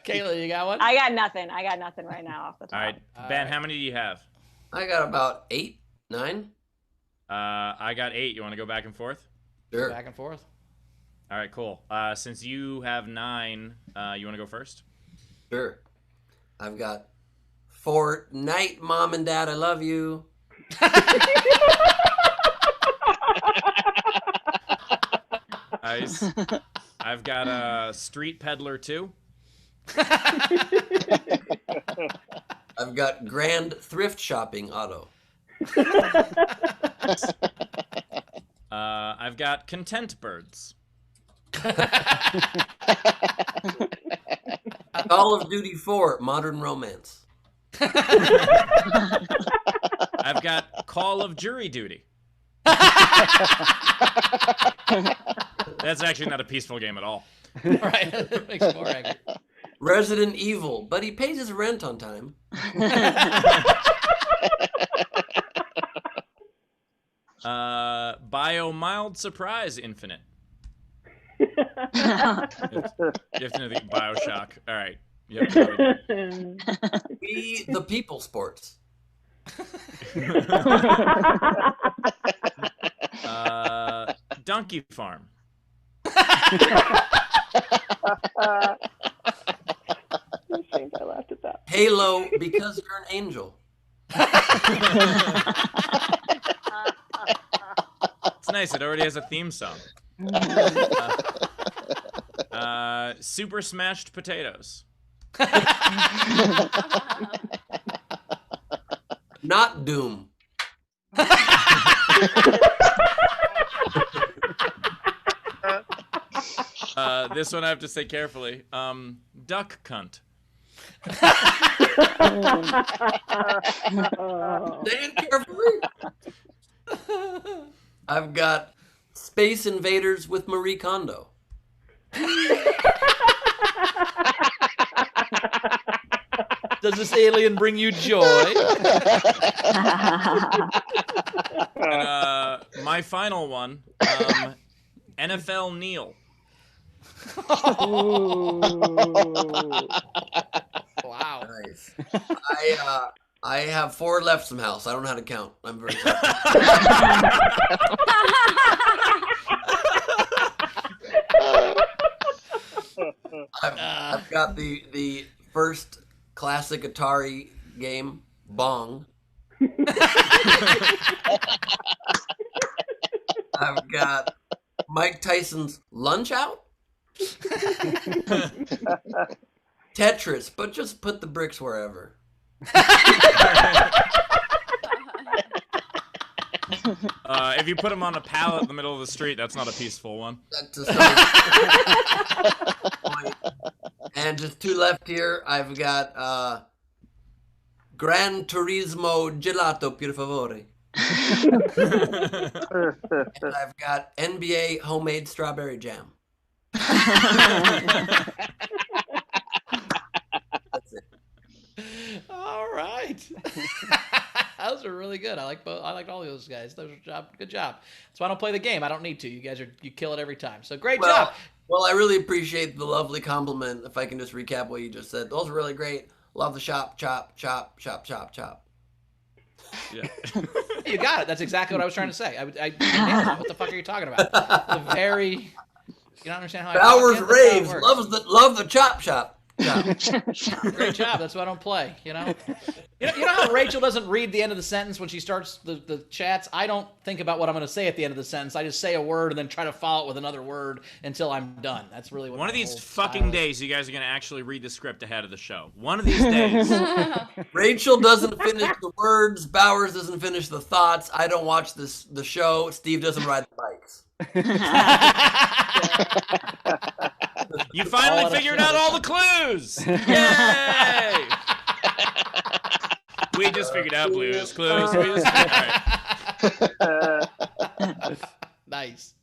Caitlin, you got one? I got nothing. I got nothing right now off the top. All right, Ben, how many do you have? I got about 8, 9. I got 8. You want to go back and forth? Sure. Back and forth. All right, cool. Since you have 9, you want to go first? Sure. I've got Fortnite, Mom and Dad, I love you. Nice. I've got Street Peddler 2. I've got Grand Thrift Shopping Auto. I've got Content Birds. Call of Duty 4, Modern Romance. I've got Call of Jury Duty. That's actually not a peaceful game at all. Right. That makes it more accurate. Resident Evil, but he pays his rent on time. Bio Mild Surprise Infinite. You have to know the Bioshock. All right. You have to know the- We the People Sports. Donkey Farm. I'm ashamed I laughed at that. Halo, because you're an angel. It's nice. It already has a theme song. Super Smashed Potatoes. Not Doom. This one I have to say carefully. Duck Cunt. Say it carefully. I've got Space Invaders with Marie Kondo. Does this alien bring you joy? And, my final one, NFL Neil. Wow. Nice. I have 4 left somehow, so I don't know how to count. I'm very sorry. I've got the first classic Atari game, Bong. I've got Mike Tyson's Lunch Out. Tetris, but just put the bricks wherever. If you put them on a pallet in the middle of the street, that's not a peaceful one. That's a point. And just 2 left here. I've got Gran Turismo Gelato, per favore. And I've got NBA homemade strawberry jam. That's it. All right. Those are really good. I like both. I like all of those guys. Those are good job. That's why I don't play the game. I don't need to. You kill it every time. So great job. Well, I really appreciate the lovely compliment. If I can just recap what you just said, those are really great. Love the shop, chop, chop, chop, chop, chop. Yeah. You got it. That's exactly what I was trying to say. I what the fuck are you talking about? The very. You don't understand how Bowers I raves. Love the chop shop. Great job. That's why I don't play. You know how Rachel doesn't read the end of the sentence when she starts the chats? I don't think about what I'm going to say at the end of the sentence. I just say a word and then try to follow it with another word until I'm done. That's really what. One of these fucking days, you guys are going to actually read the script ahead of the show. One of these days. Rachel doesn't finish the words. Bowers doesn't finish the thoughts. I don't watch the show. Steve doesn't ride the bikes. You finally figured out all the clues! Yay! We just figured out Blue's Clues. Nice.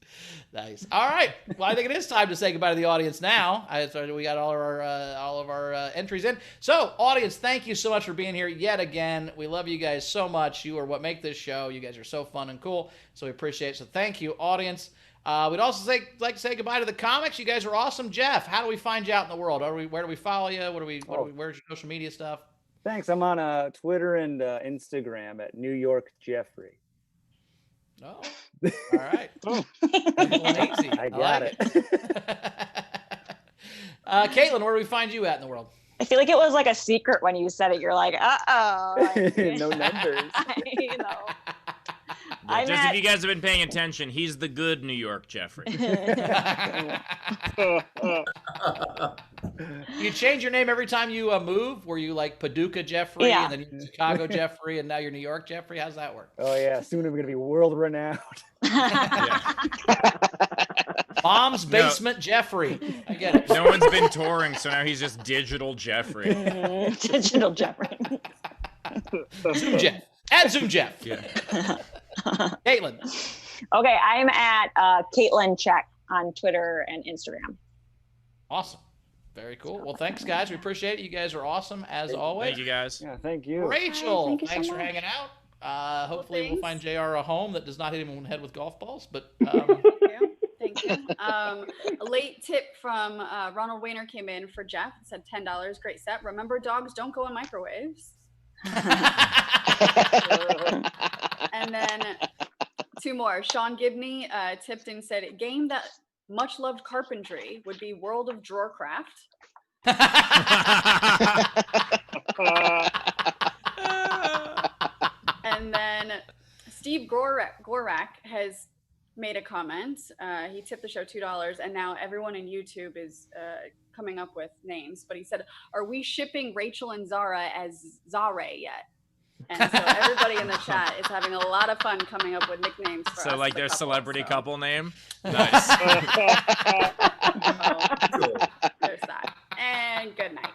All right. Well, I think it is time to say goodbye to the audience now. We got all of our entries in. So, audience, thank you so much for being here yet again. We love you guys so much. You are what make this show. You guys are so fun and cool. So we appreciate it. So thank you, audience. We'd also like to say goodbye to the comics. You guys are awesome. Jeff, how do we find you out in the world? Where do we follow you? Where's your social media stuff? Thanks. I'm on Twitter and Instagram at New York Jeffrey. Oh, all right. Easy. I got it. Caitlin, where do we find you at in the world? I feel like it was like a secret when you said it. You're like, no numbers. You know. Yeah, if you guys have been paying attention, he's the good New York Jeffrey. You change your name every time you move? Were you like Paducah Jeffrey, and then you're Chicago Jeffrey, and now you're New York Jeffrey? How's that work? Oh, yeah. Soon I'm going to be world renowned. Mom's Basement Jeffrey. I get it. No one's been touring, so now he's just Digital Jeffrey. Digital Jeffrey. Zoom Jeff. Add Zoom Jeff. Yeah. Caitlin. Okay, I'm at Caitlin Check on Twitter and Instagram. Awesome. Very cool. Well, thanks, guys. We appreciate it. You guys are awesome, as always. Thank you, guys. Yeah, thank you. Rachel, thanks for hanging out. Hopefully we'll find JR a home that does not hit him in the head with golf balls. But Thank you. A late tip from Ronald Wayner came in for Jeff. It said $10. Great set. Remember, dogs don't go in microwaves. And then two more. Sean Gibney tipped and said, a game that much loved carpentry would be World of Drawercraft. And then Steve Gorak has made a comment. He tipped the show $2, and now everyone in YouTube is coming up with names. But he said, are we shipping Rachel and Zara as Zare yet? And so everybody in the chat is having a lot of fun coming up with nicknames for us. So like their celebrity so. couple name? Nice. There's that. And good night.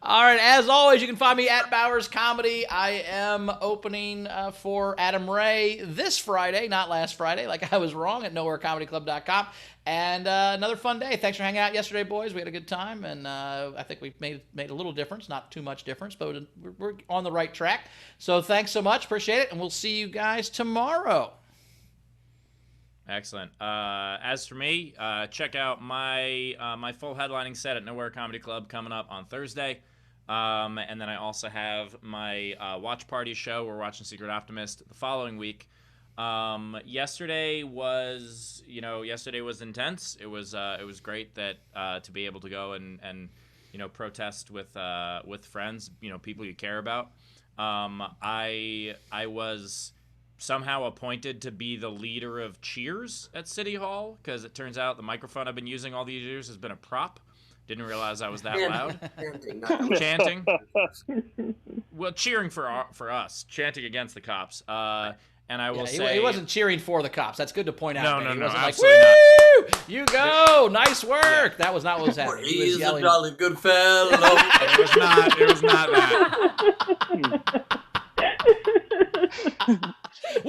all right, as always, you can find me at Bowers Comedy. I am opening for Adam Ray this Friday, not last Friday, like I was wrong, at nowherecomedyclub.com. And another fun day. Thanks for hanging out yesterday, boys. We had a good time, and I think we've made a little difference, not too much difference, but we're on the right track. So thanks so much. Appreciate it, and we'll see you guys tomorrow. Excellent. As for me, check out my full headlining set at Nowhere Comedy Club coming up on Thursday. And then I also have my watch party show. We're watching Secret Optimist the following week. Yesterday was intense. It was great that to be able to go and protest with friends, people you care about. I was somehow appointed to be the leader of cheers at City Hall because it turns out the microphone I've been using all these years has been a prop. Didn't realize I was that loud. Chanting. Well, cheering for us, chanting against the cops. And I will say he wasn't cheering for the cops. That's good to point out. No, he wasn't absolutely like, woo! You go, nice work. Yeah. That was not what was happening. He was yelling, a jolly good fellow. It was not that.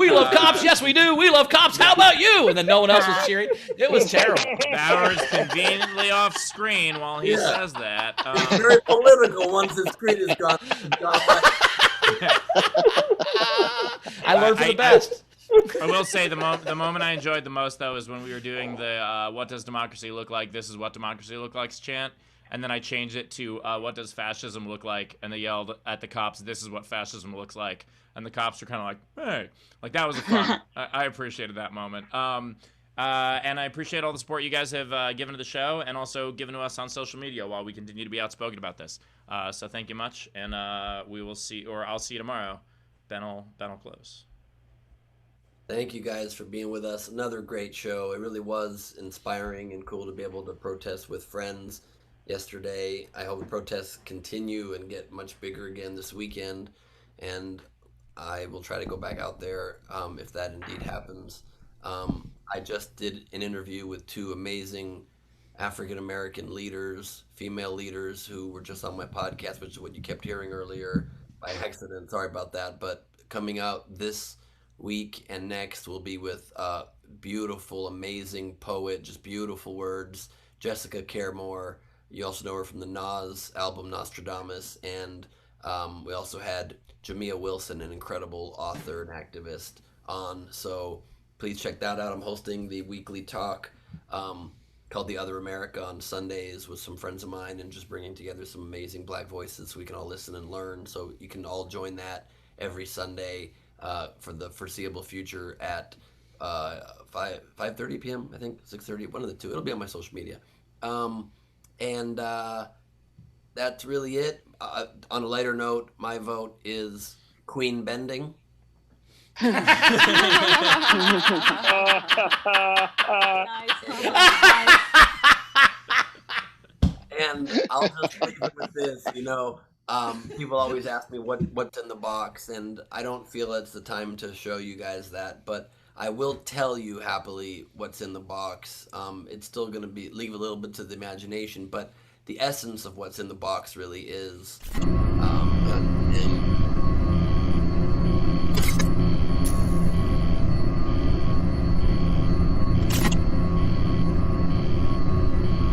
We love cops. Yes, we do. We love cops. How about you? And then no one else was cheering. It was terrible. Bauer's conveniently off screen while he says that. Very political once the screen is gone. I learned for the best. I will say the moment I enjoyed the most, though, is when we were doing the "What does democracy look like? This is what democracy look like" chant, and then I changed it to "What does fascism look like?" and they yelled at the cops, "This is what fascism looks like," and the cops were kind of like, "Hey," like that was fun. I appreciated that moment. And I appreciate all the support you guys have given to the show, and also given to us on social media while we continue to be outspoken about this. So thank you much, and we will see, or I'll see you tomorrow. Ben will close. Thank you guys for being with us. Another great show. It really was inspiring and cool to be able to protest with friends yesterday. I hope the protests continue and get much bigger again this weekend. And I will try to go back out there if that indeed happens. I just did an interview with two amazing African-American leaders, female leaders, who were just on my podcast, which is what you kept hearing earlier by accident. Sorry about that. But coming out this week and next will be with beautiful, amazing poet, just beautiful words, Jessica Caremore. You also know her from the Nas album Nostradamus, and we also had Jamia Wilson, an incredible author and activist, on. So please check that out. I'm hosting the weekly talk called The Other America on Sundays with some friends of mine, and just bringing together some amazing Black voices so we can all listen and learn. So you can all join that every Sunday for the foreseeable future at 5:30 p.m. I think 6:30, one of the two. It'll be on my social media, and that's really it. On a lighter note, my vote is Queen Bending. And I'll just leave it with this, people always ask me what's in the box, and I don't feel it's the time to show you guys that, but I will tell you happily what's in the box. It's still going to leave a little bit to the imagination, but the essence of what's in the box really is